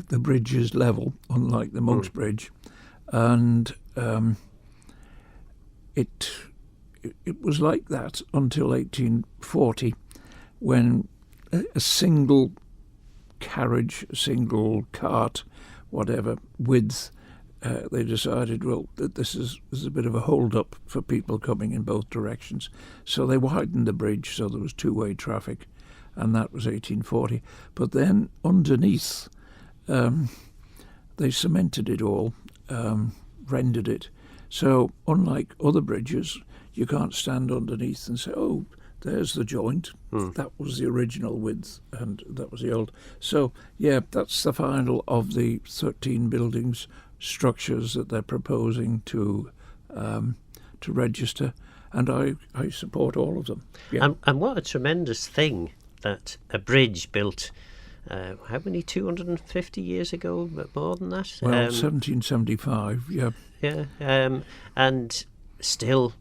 the bridge is level, unlike the Monk's Bridge, and it was like that until 1840, when a single carriage, a single cart, whatever, width, they decided, well, that this is a bit of a hold-up for people coming in both directions. So they widened the bridge so there was two-way traffic, and that was 1840. But then underneath, they cemented it all, rendered it. So unlike other bridges, you can't stand underneath and say, oh, there's the joint. That was the original width, and that was the old. So, yeah, that's the final of the 13 buildings, structures that they're proposing to register, and I support all of them. Yeah. And what a tremendous thing that a bridge built, how many, 250 years ago, more than that? Well, 1775, yeah. Yeah, and still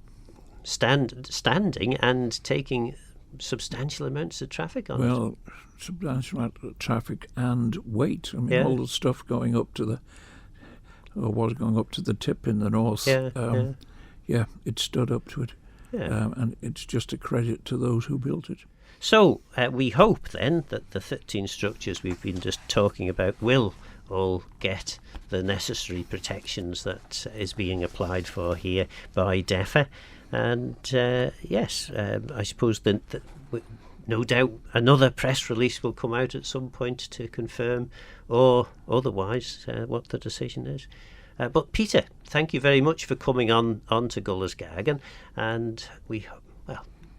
standing and taking substantial amounts of traffic on it. Well, substantial amount of traffic and weight. I mean, all the stuff going up to or was going up to the tip in the north. Yeah, it stood up to it. Yeah. And it's just a credit to those who built it. So we hope then that the 13 structures we've been just talking about will all get the necessary protections that is being applied for here by DEFA. And yes, I suppose that no doubt another press release will come out at some point to confirm or otherwise what the decision is. But Peter, thank you very much for coming on to Gull's Gaccan, and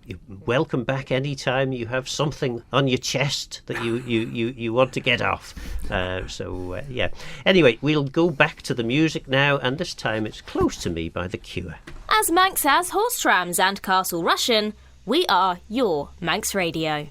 you're welcome back anytime you have something on your chest that you want to get off. Yeah. Anyway, we'll go back to the music now, and this time it's Close to Me by The Cure. As Manx has horse trams and Castle Rushen, we are your Manx Radio.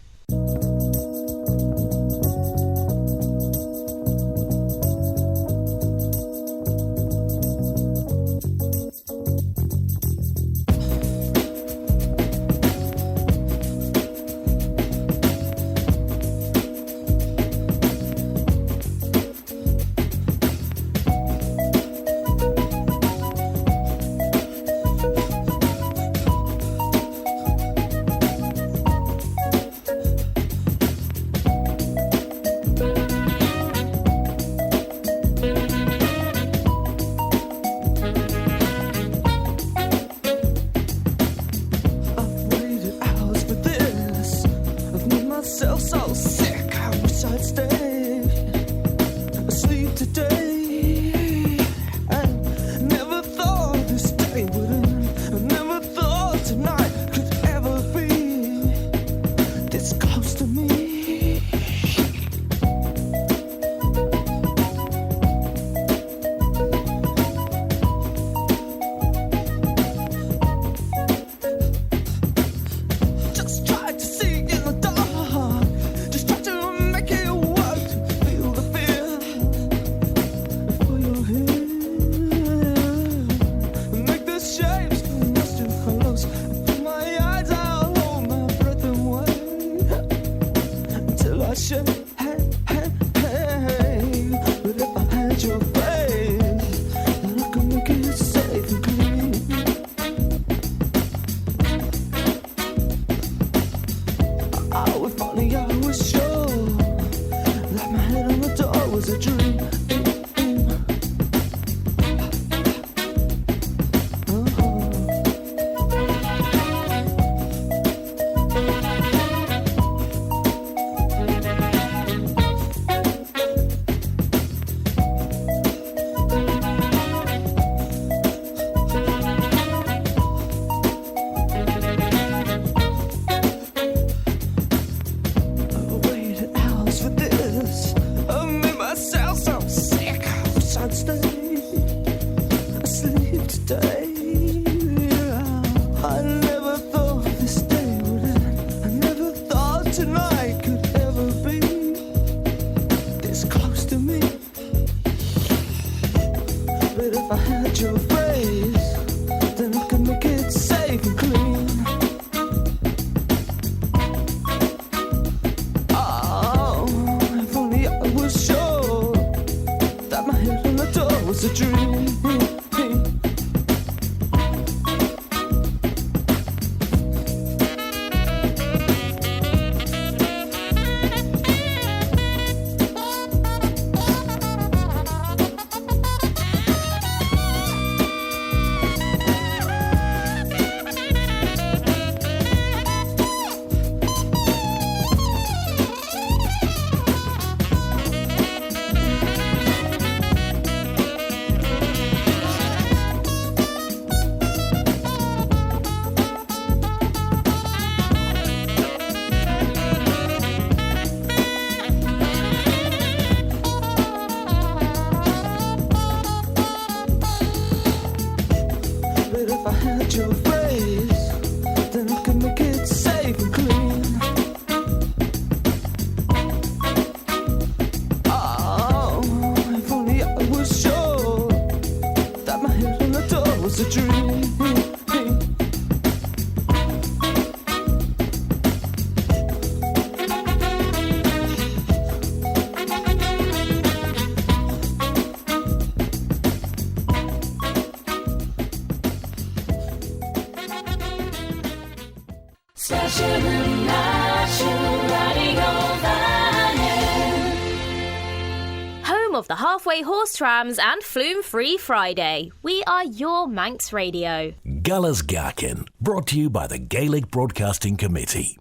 home of the halfway horse trams and Flume Free Friday. We are your Manx Radio. Galas Gaccan, brought to you by the Gaelic Broadcasting Committee.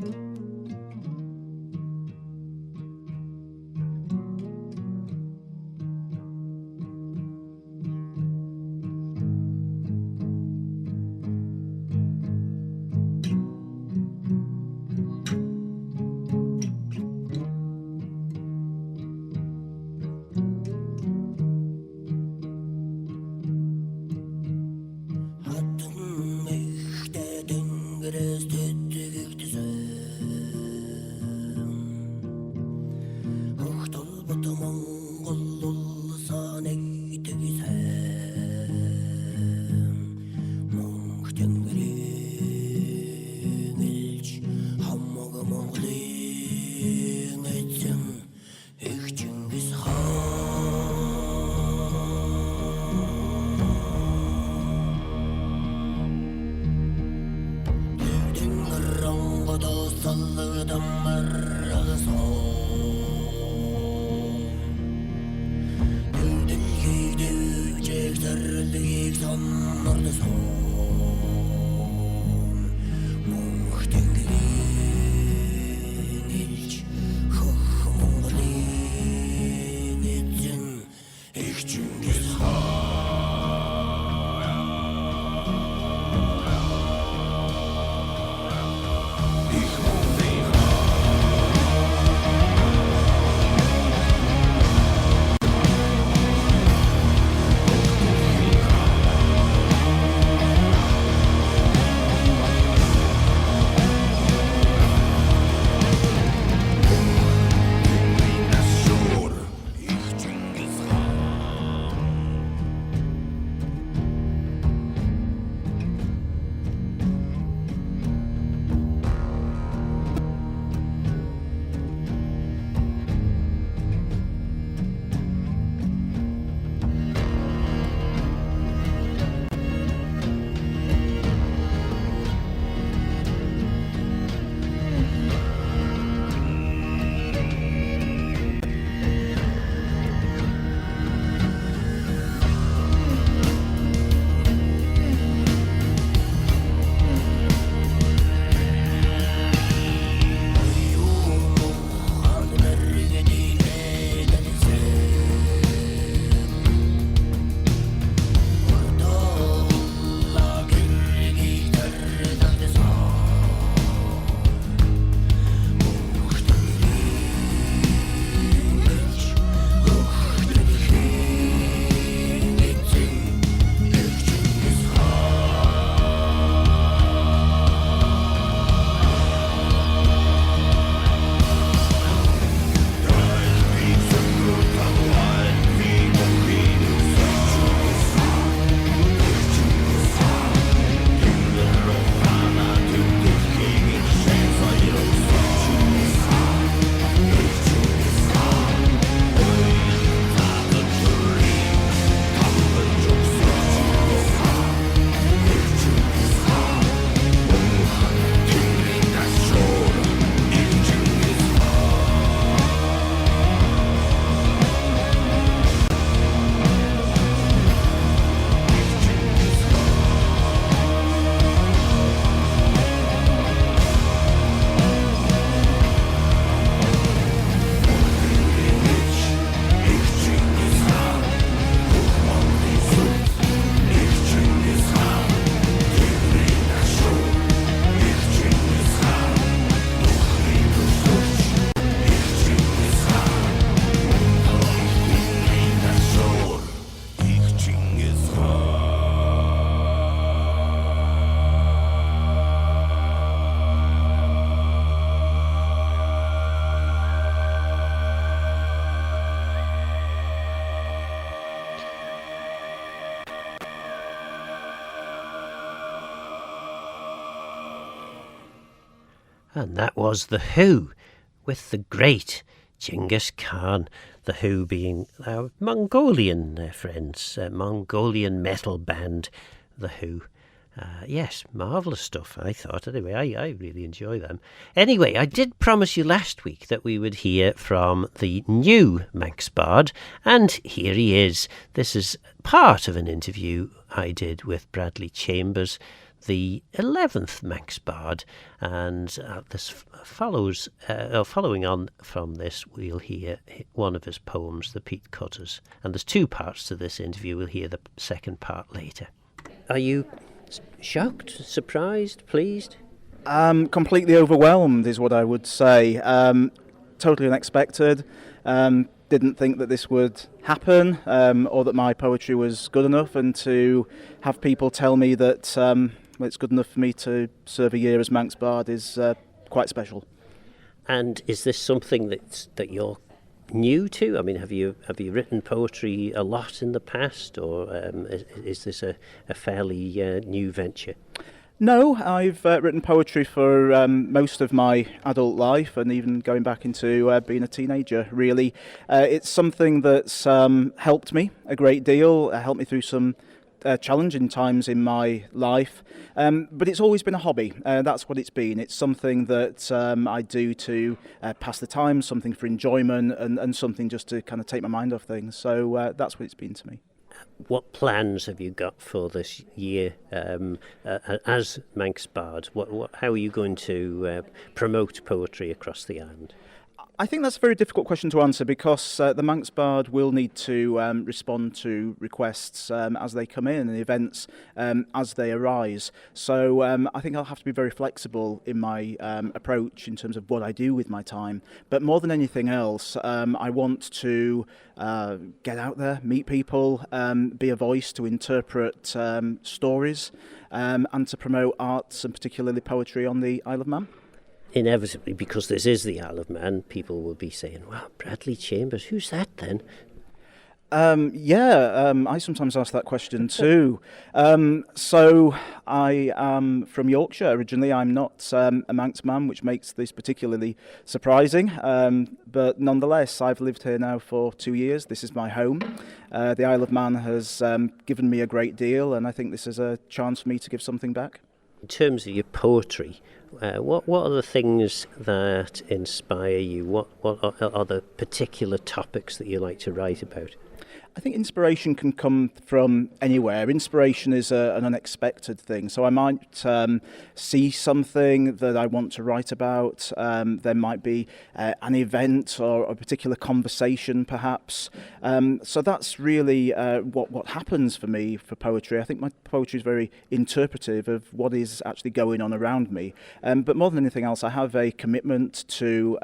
And that was The Who, with the great Genghis Khan. The Who being our Mongolian friends, Mongolian metal band, The Who. Yes, marvellous stuff, I thought. Anyway, I really enjoy them. Anyway, I did promise you last week that we would hear from the new Manx bard, and here he is. This is part of an interview I did with Bradley Chambers, the 11th Manx bard, and this following on from this, we'll hear one of his poems, The Peat Cutters. And there's two parts to this interview. We'll hear the second part later. Are you shocked, surprised, pleased? Completely overwhelmed is what I would say. Totally unexpected. Didn't think that this would happen, or that my poetry was good enough, and to have people tell me that it's good enough for me to serve a year as Manx Bard is quite special. And is this something that you're new to? I mean, have you written poetry a lot in the past, or is this a fairly new venture? No, I've written poetry for most of my adult life, and even going back into being a teenager, really. It's something that's helped me a great deal, helped me through some challenging times in my life, but it's always been a hobby. That's what it's been. It's something that I do to pass the time, something for enjoyment, and something just to kind of take my mind off things. So that's what it's been to me. What plans have you got for this year as Manx Bard? How are you going to promote poetry across the island? I think that's a very difficult question to answer, because the Manx Bard will need to respond to requests as they come in, and events as they arise. So I think I'll have to be very flexible in my approach in terms of what I do with my time. But more than anything else, I want to get out there, meet people, be a voice to interpret stories, and to promote arts, and particularly poetry on the Isle of Man. Inevitably, because this is the Isle of Man, people will be saying, "Wow, Bradley Chambers, who's that then?" I sometimes ask that question too. So I am from Yorkshire originally. I'm not a Manx man, which makes this particularly surprising. But nonetheless, I've lived here now for 2 years. This is my home. The Isle of Man has given me a great deal, and I think this is a chance for me to give something back. In terms of your poetry, what are the things that inspire you? What are the particular topics that you like to write about? I think inspiration can come from anywhere. Inspiration is an unexpected thing. So I might see something that I want to write about. There might be an event or a particular conversation, perhaps. So that's really what happens for me for poetry. I think my poetry is very interpretive of what is actually going on around me. But more than anything else, I have a commitment to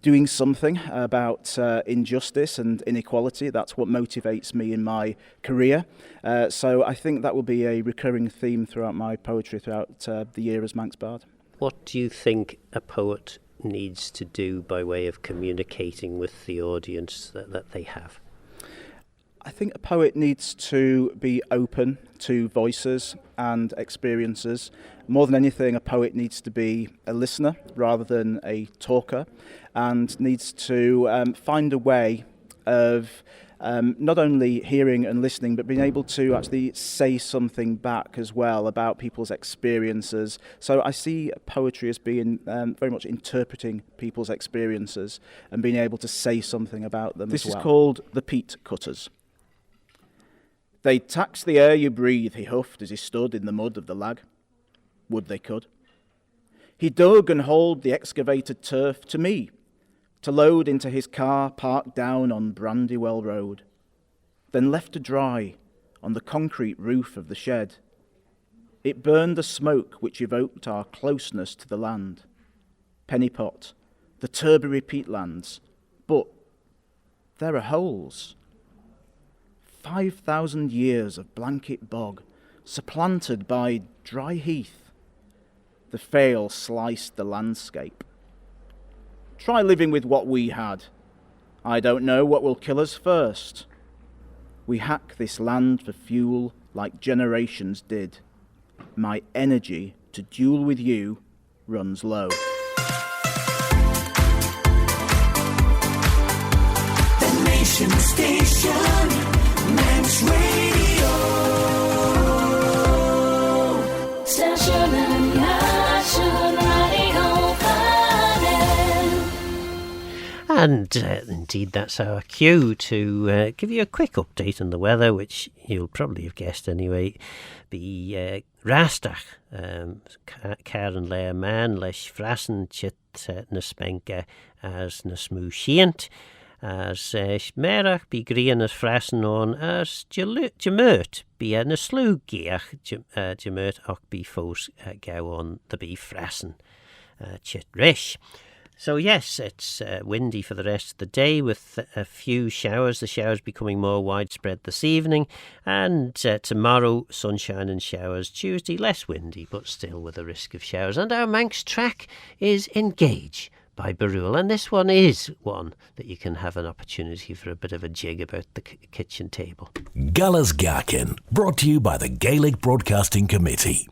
doing something about injustice and inequality. That's what motivates me in my career. So I think that will be a recurring theme throughout my poetry throughout the year as Manx Bard. What do you think a poet needs to do by way of communicating with the audience that they have? I think a poet needs to be open to voices and experiences. More than anything, a poet needs to be a listener rather than a talker, and needs to find a way of not only hearing and listening, but being able to actually say something back as well about people's experiences. So I see poetry as being very much interpreting people's experiences and being able to say something about them as well. This is called The Peat Cutters. They'd tax the air you breathe, he huffed as he stood in the mud of the lag. Would they could. He dug and hauled the excavated turf to me, to load into his car parked down on Brandywell Road, then left to dry on the concrete roof of the shed. It burned a smoke which evoked our closeness to the land. Pennypot, the Turberry peatlands, but there are holes. 5,000 years of blanket bog, supplanted by dry heath. The fail sliced the landscape. Try living with what we had. I don't know what will kill us first. We hack this land for fuel like generations did. My energy to duel with you runs low. The Nation Station, Manx Radio. And indeed, that's our cue to give you a quick update on the weather, which you'll probably have guessed anyway. Be rastach, Karen Lair Man, leis frassen chit na spenke as na smú shiant, as merach be green as frassen on as jamurt, be na slú geach jamurt och be fós gau on the be frassen chit rish. So yes, it's windy for the rest of the day with a few showers. The showers becoming more widespread this evening. And tomorrow, sunshine and showers. Tuesday, less windy, but still with a risk of showers. And our Manx track is Engage by braew. And this one is one that you can have an opportunity for a bit of a jig about the kitchen table. Galas Gaccan, brought to you by the Gaelic Broadcasting Committee.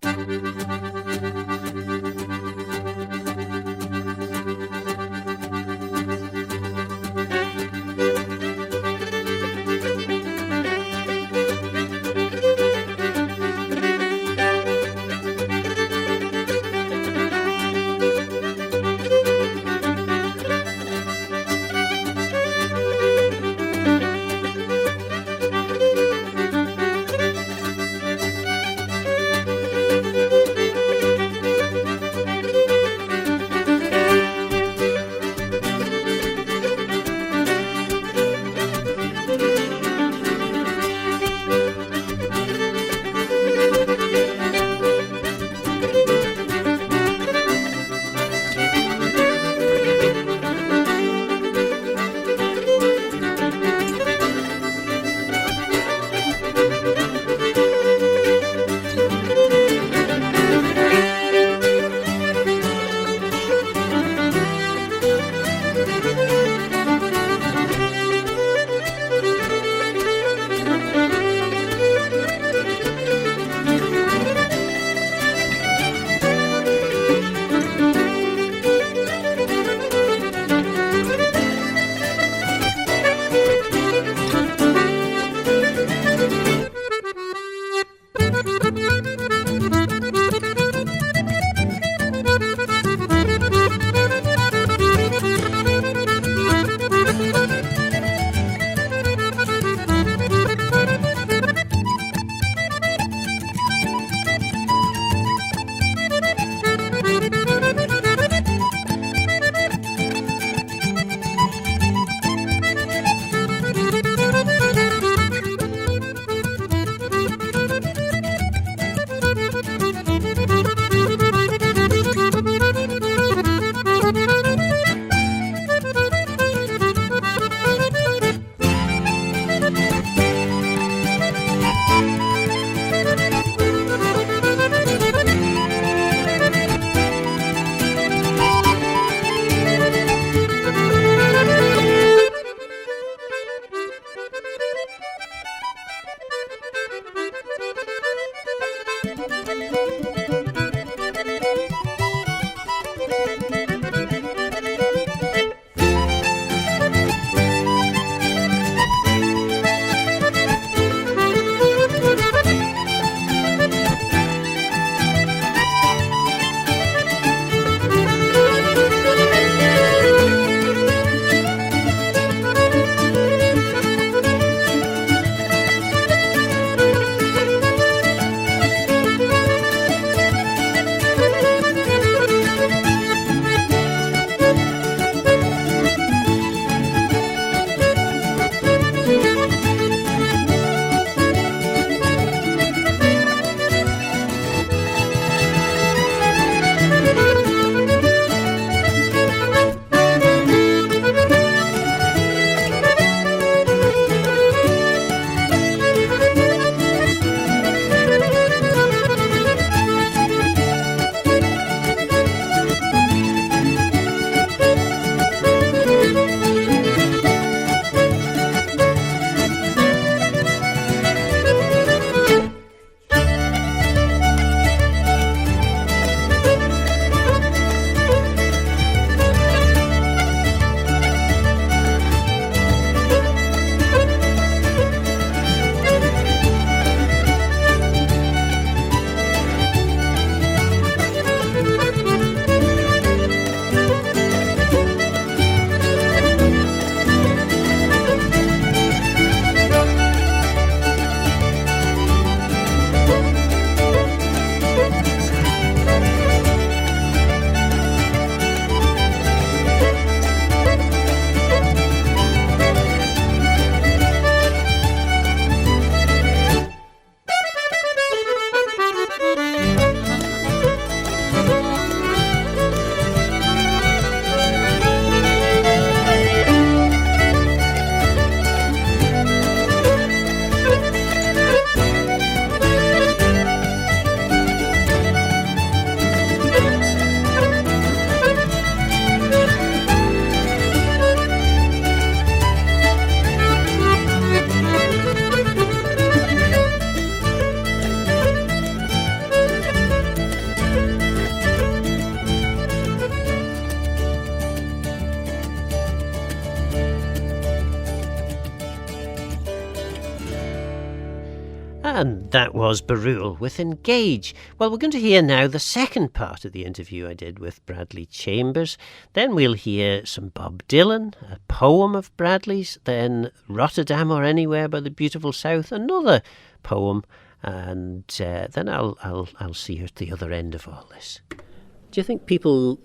And that was Braew with Engage. Well, we're going to hear now the second part of the interview I did with Bradley Chambers. Then we'll hear some Bob Dylan, a poem of Bradley's, then Rotterdam or Anywhere by the Beautiful South, another poem, and then I'll see you at the other end of all this. Do you think people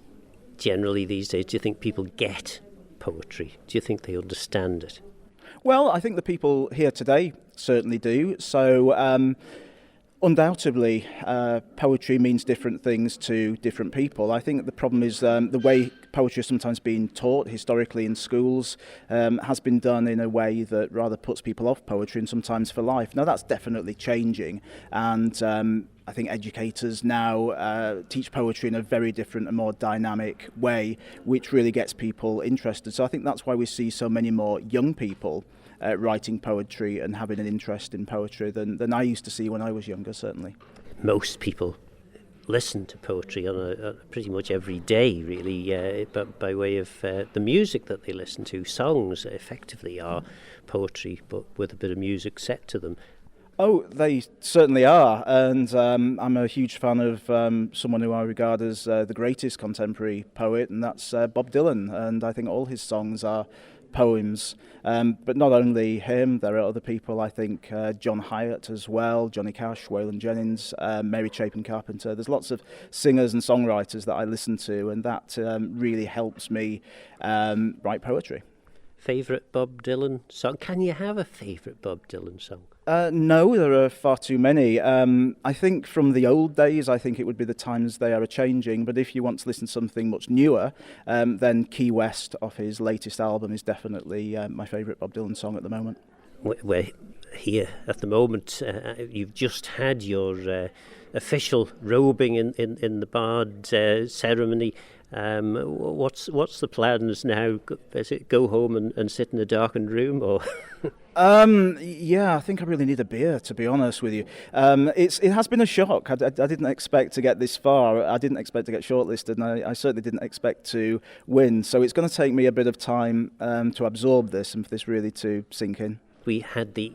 generally these days, do you think people get poetry? Do you think they understand it? Well, I think the people here today certainly do. So undoubtedly, poetry means different things to different people. I think the problem is the way poetry has sometimes been taught historically in schools has been done in a way that rather puts people off poetry and sometimes for life. Now, that's definitely changing, and I think educators now teach poetry in a very different and more dynamic way, which really gets people interested. So I think that's why we see so many more young people writing poetry and having an interest in poetry than I used to see when I was younger, certainly. Most people listen to poetry on pretty much every day, really, but by way of the music that they listen to. Songs effectively are poetry, but with a bit of music set to them. Oh, they certainly are, and I'm a huge fan of someone who I regard as the greatest contemporary poet, and that's Bob Dylan, and I think all his songs are poems, but not only him, there are other people, I think John Hyatt as well, Johnny Cash, Waylon Jennings, Mary Chapin Carpenter. There's lots of singers and songwriters that I listen to, and that really helps me write poetry. Favourite Bob Dylan song? Can you have a favourite Bob Dylan song? No, there are far too many. I think from the old days, I think it would be The Times They Are A-Changing, but if you want to listen to something much newer, then Key West off his latest album is definitely my favourite Bob Dylan song at the moment. We're here at the moment. You've just had your official robing in the Bard ceremony. What's the plans now? Is it go home and sit in a darkened room, or? Yeah, I think I really need a beer, to be honest with you. It has been a shock. I didn't expect to get this far. I didn't expect to get shortlisted, and I certainly didn't expect to win. So it's going to take me a bit of time to absorb this and for this really to sink in. We had the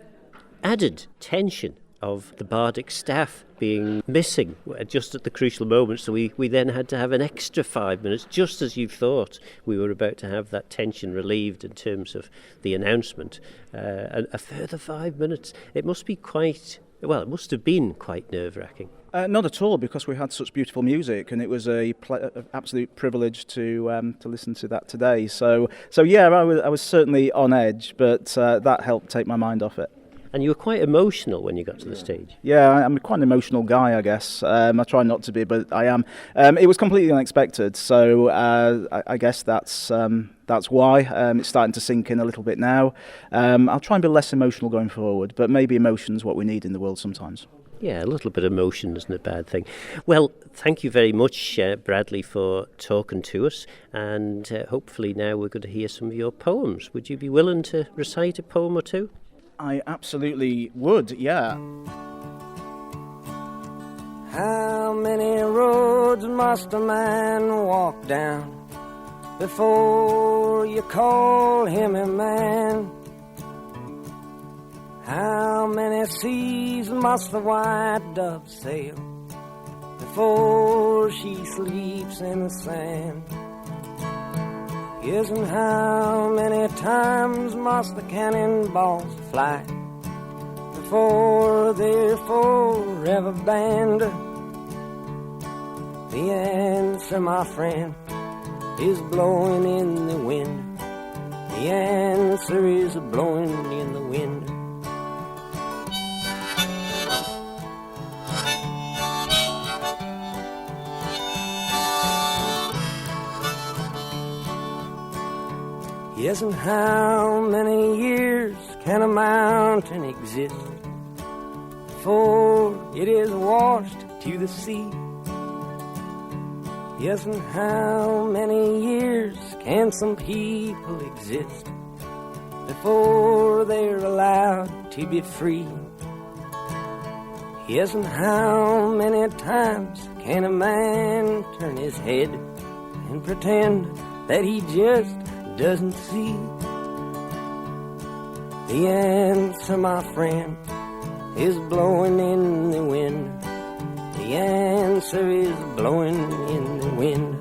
added tension of the bardic staff being missing just at the crucial moment, so we then had to have an extra 5 minutes, just as you thought we were about to have that tension relieved in terms of the announcement. A further 5 minutes. It must have been quite nerve-wracking. Not at all, because we had such beautiful music, and it was an absolute privilege to listen to that today. So yeah, I was certainly on edge, but that helped take my mind off it. And you were quite emotional when you got to the stage. Yeah, I'm quite an emotional guy, I guess. I try not to be, but I am. It was completely unexpected, so I guess that's why. It's starting to sink in a little bit now. I'll try and be less emotional going forward, but maybe emotion's what we need in the world sometimes. Yeah, a little bit of emotion isn't a bad thing. Well, thank you very much, Bradley, for talking to us, and hopefully now we're going to hear some of your poems. Would you be willing to recite a poem or two? I absolutely would, yeah. How many roads must a man walk down before you call him a man? How many seas must the white dove sail before she sleeps in the sand? Yes, and how many times must the cannonballs fly before they're forever banned? The answer, my friend, is blowing in the wind. The answer is blowing in the wind. Yes, and how many years can a mountain exist before it is washed to the sea? Yes, and how many years can some people exist before they're allowed to be free? Yes, and how many times can a man turn his head and pretend that he just doesn't see? The answer, my friend, is blowing in the wind. The answer is blowing in the wind.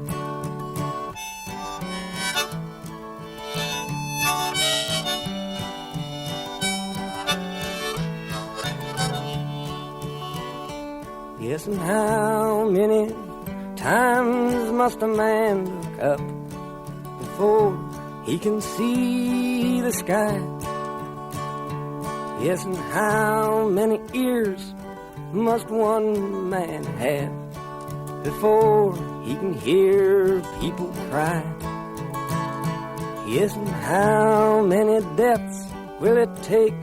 Yes, and how many times must a man look up before he can see the sky? Yes, and how many ears must one man have before he can hear people cry? Yes, and how many deaths will it take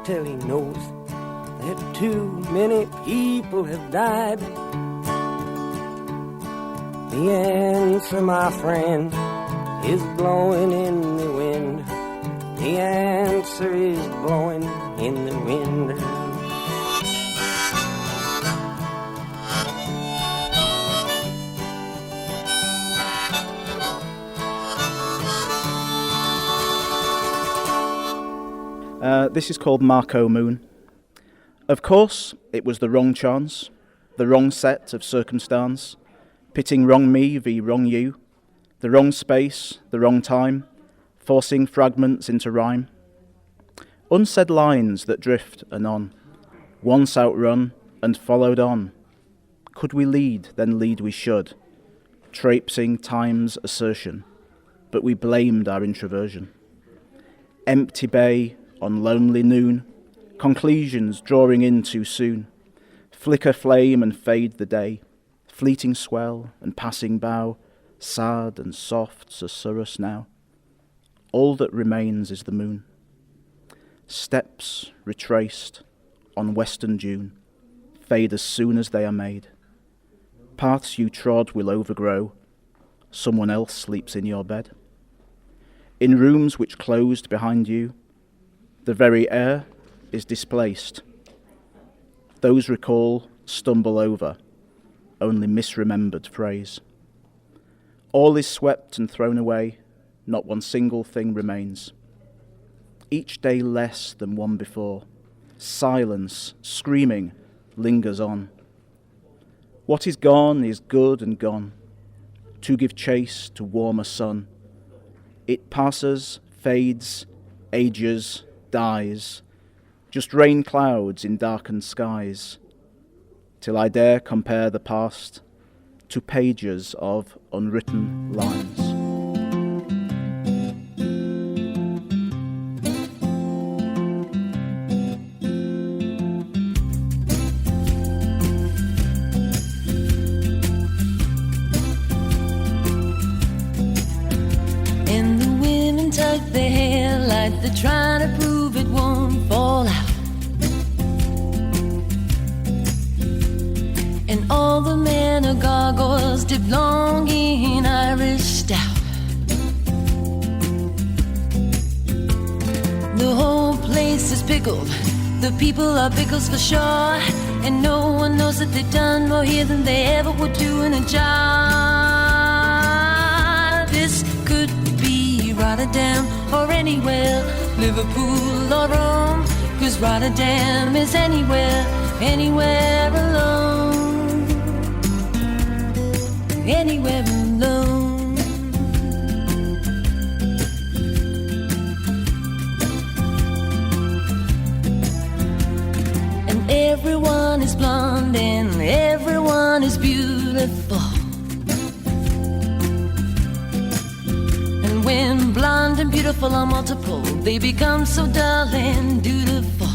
till he knows that too many people have died? The answer, my friend, is blowing in the wind. The answer is blowing in the wind. This is called Marco Moon. Of course, it was the wrong chance, the wrong set of circumstance, pitting wrong me v wrong you, the wrong space, the wrong time, forcing fragments into rhyme. Unsaid lines that drift anon, once outrun and followed on. Could we lead, then lead we should, traipsing time's assertion, but we blamed our introversion. Empty bay on lonely noon, conclusions drawing in too soon, flicker flame and fade the day, fleeting swell and passing bough, sad and soft susurrus now. All that remains is the moon. Steps retraced on western June fade as soon as they are made. Paths you trod will overgrow, someone else sleeps in your bed. In rooms which closed behind you, the very air is displaced. Those recall stumble over, only misremembered phrase. All is swept and thrown away, not one single thing remains. Each day less than one before, silence, screaming, lingers on. What is gone is good and gone, to give chase to warmer sun. It passes, fades, ages, dies, just rain clouds in darkened skies, till I dare compare the past to pages of unwritten lines. And the women tuck their hair like they're trying to prove it won't fall out. And all the men are gargoyles dipped long in Irish stout. The whole place is pickled, the people are pickles for sure, and no one knows that they've done more here than they ever would do in a jar. This could be Rotterdam or anywhere, Liverpool or Rome, 'cause Rotterdam is anywhere, anywhere alone, anywhere alone. And everyone is blonde and everyone is beautiful. And when blonde and beautiful are multiple, they become so dull and dutiful.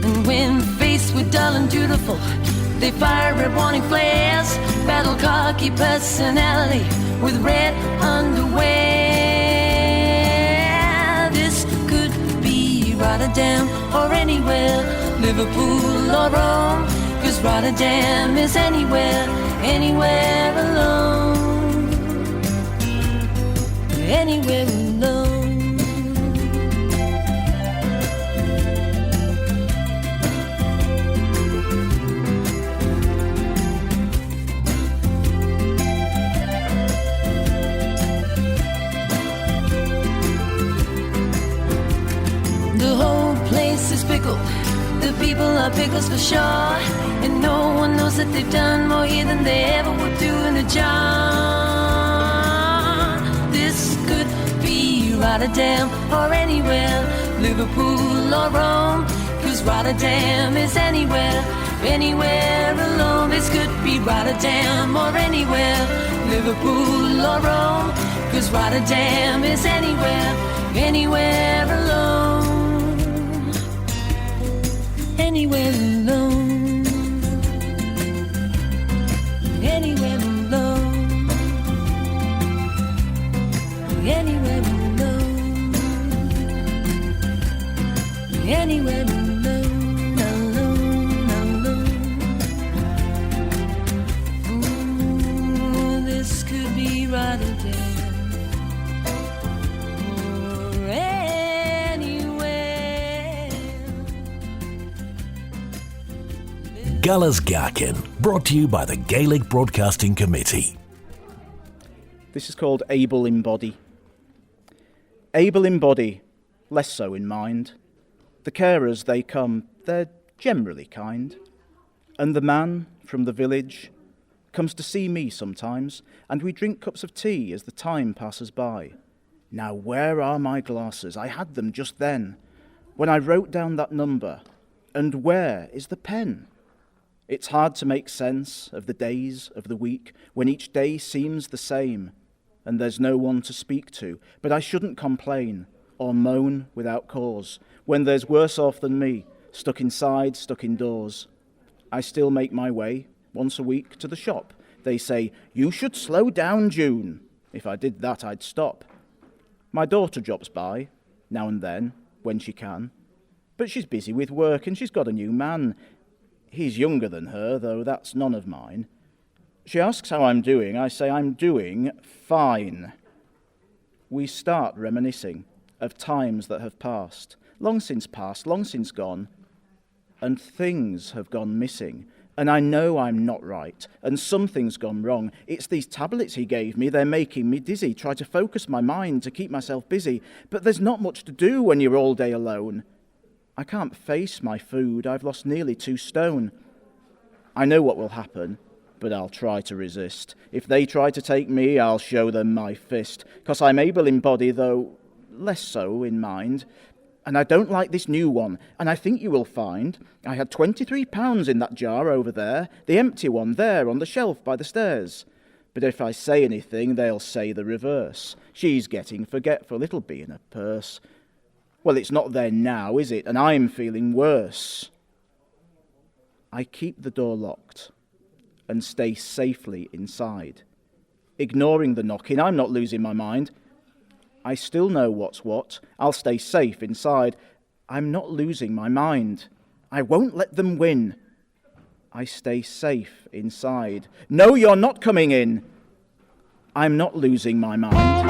And when faced with dull and dutiful, they fire red warning flares, battle cocky personality with red underwear. This could be Rotterdam or anywhere, Liverpool or Rome, 'cause Rotterdam is anywhere, anywhere alone, anywhere alone. The is pickled. The people are pickles for sure. And no one knows that they've done more here than they ever would do in a jar. This could be Rotterdam or anywhere, Liverpool or Rome, 'cause Rotterdam is anywhere, anywhere alone. This could be Rotterdam or anywhere, Liverpool or Rome, 'cause Rotterdam is anywhere, anywhere alone, anywhere alone, anywhere alone, anywhere alone, anywhere alone, alone, alone. Ooh, this could be Rotterdam. Guller's Gaccan, brought to you by the Gaelic Broadcasting Committee. This is called Able in Body. Able in body, less so in mind. The carers, they come, they're generally kind. And the man from the village comes to see me sometimes, and we drink cups of tea as the time passes by. Now where are my glasses? I had them just then, when I wrote down that number. And where is the pen? It's hard to make sense of the days of the week when each day seems the same and there's no one to speak to. But I shouldn't complain or moan without cause when there's worse off than me, stuck inside, stuck indoors. I still make my way once a week to the shop. They say, "You should slow down, June." If I did that, I'd stop. My daughter drops by now and then when she can, but she's busy with work and she's got a new man. He's younger than her, though that's none of mine. She asks how I'm doing. I say I'm doing fine. We start reminiscing of times that have passed, long since gone, and things have gone missing. And I know I'm not right, and something's gone wrong. It's these tablets he gave me, they're making me dizzy. Try to focus my mind to keep myself busy, but there's not much to do when you're all day alone. I can't face my food. I've lost nearly 2 stone. I know what will happen, but I'll try to resist. If they try to take me, I'll show them my fist, 'cause I'm able in body, though less so in mind. And I don't like this new one, and I think you will find I had £23 in that jar over there, the empty one there on the shelf by the stairs. But if I say anything, they'll say the reverse. She's getting forgetful, it'll be in her purse. Well, it's not there now, is it? And I'm feeling worse. I keep the door locked and stay safely inside. Ignoring the knocking, I'm not losing my mind. I still know what's what. I'll stay safe inside. I'm not losing my mind. I won't let them win. I stay safe inside. No, you're not coming in. I'm not losing my mind.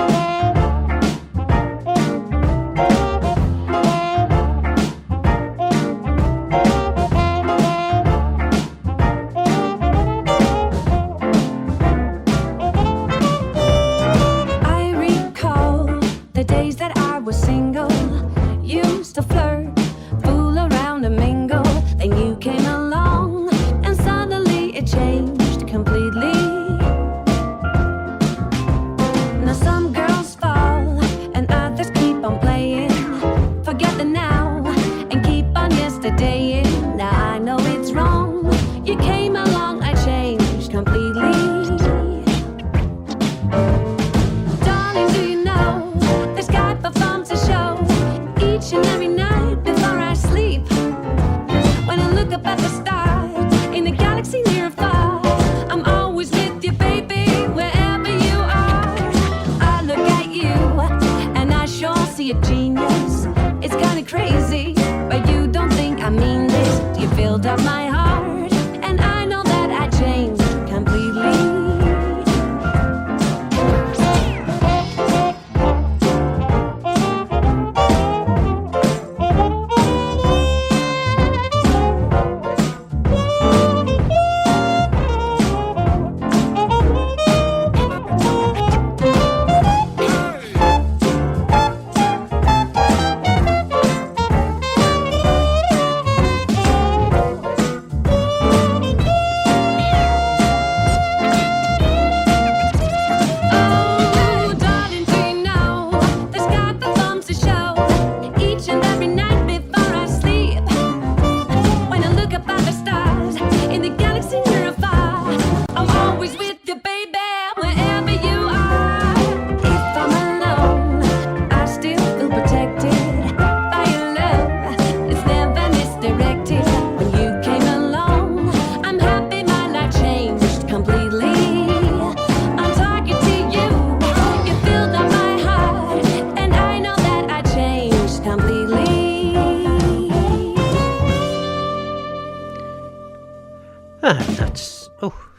Oh,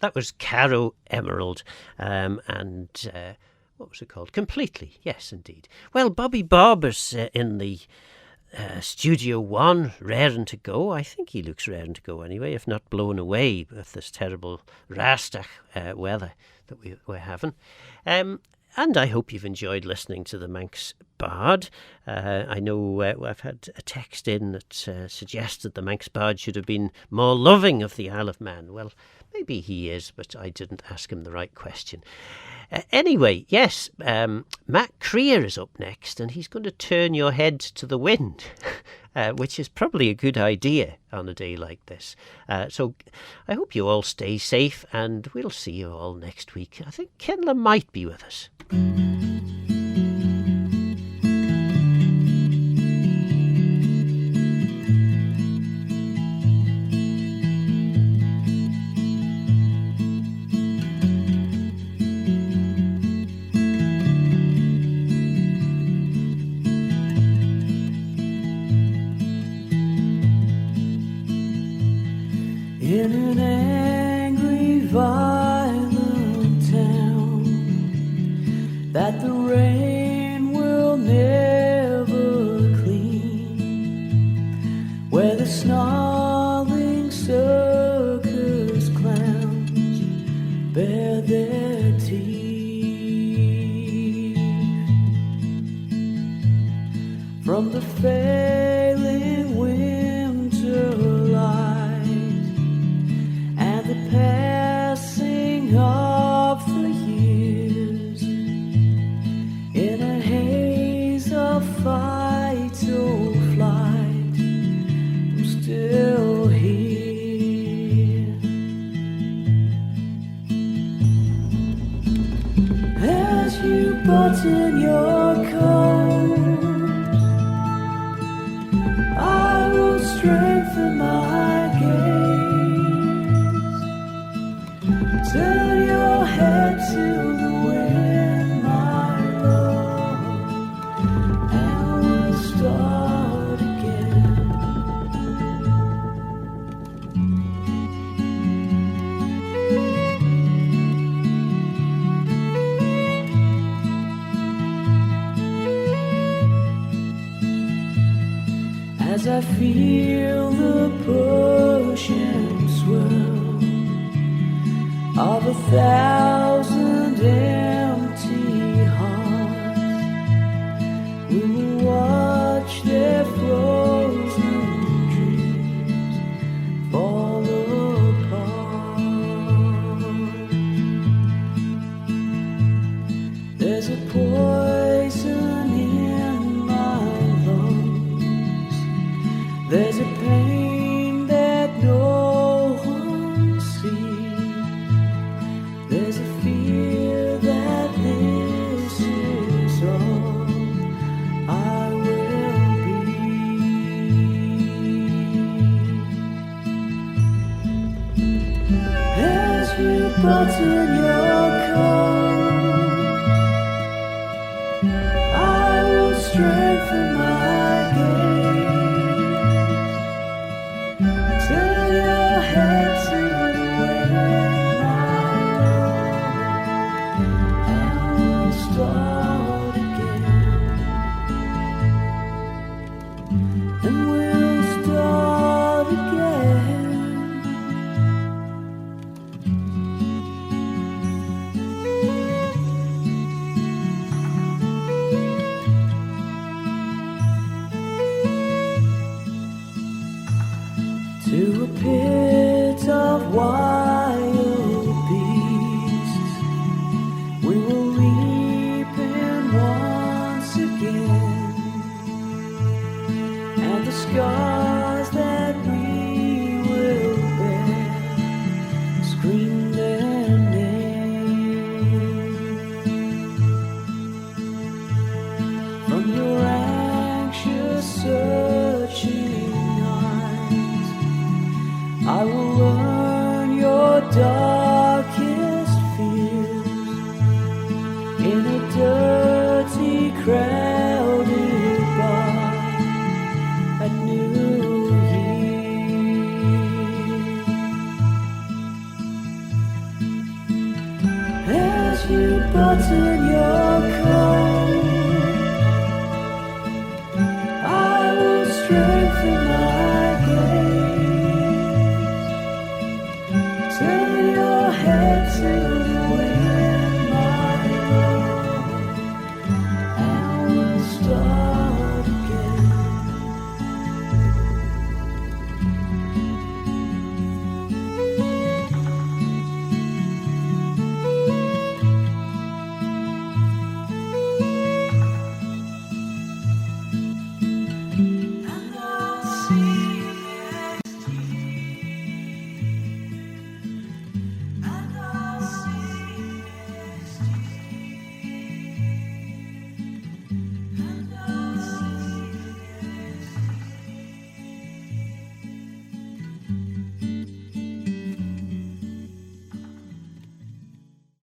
that was Caro Emerald. What was it called? Completely. Yes, indeed. Well, Bobby Bob is in the Studio One, raring to go. I think he looks raring to go anyway, if not blown away with this terrible Rastach weather that we're having. And I hope you've enjoyed listening to the Manx Bard. I know I've had a text in that suggested the Manx Bard should have been more loving of the Isle of Man. Well, maybe he is, but I didn't ask him the right question. Anyway, yes, Matt Creer is up next, and he's going to turn your head to the wind, which is probably a good idea on a day like this. So I hope you all stay safe, and we'll see you all next week. I think Kenla might be with us. In an angry, violent town that the rain will never clean, where the snarling circus clowns bear their teeth from the failing winter light. The passing of the years in a haze of fight or flight, I'm still here. As you button your coat, I will strengthen my gaze. Turn your head to the wind, my love, and we'll start again. As I feel the push and swirl of 1,000 empty hearts, we will watch their frozen dreams fall apart. There's a poison in my lungs, there's a pain that no one sees. There's a fear that this is all I will be. As you button your coat, I will strengthen my gaze. Turn your head to the wind, start again, and we'll start again. To a pit of wild beasts we will leap in once again, and the sky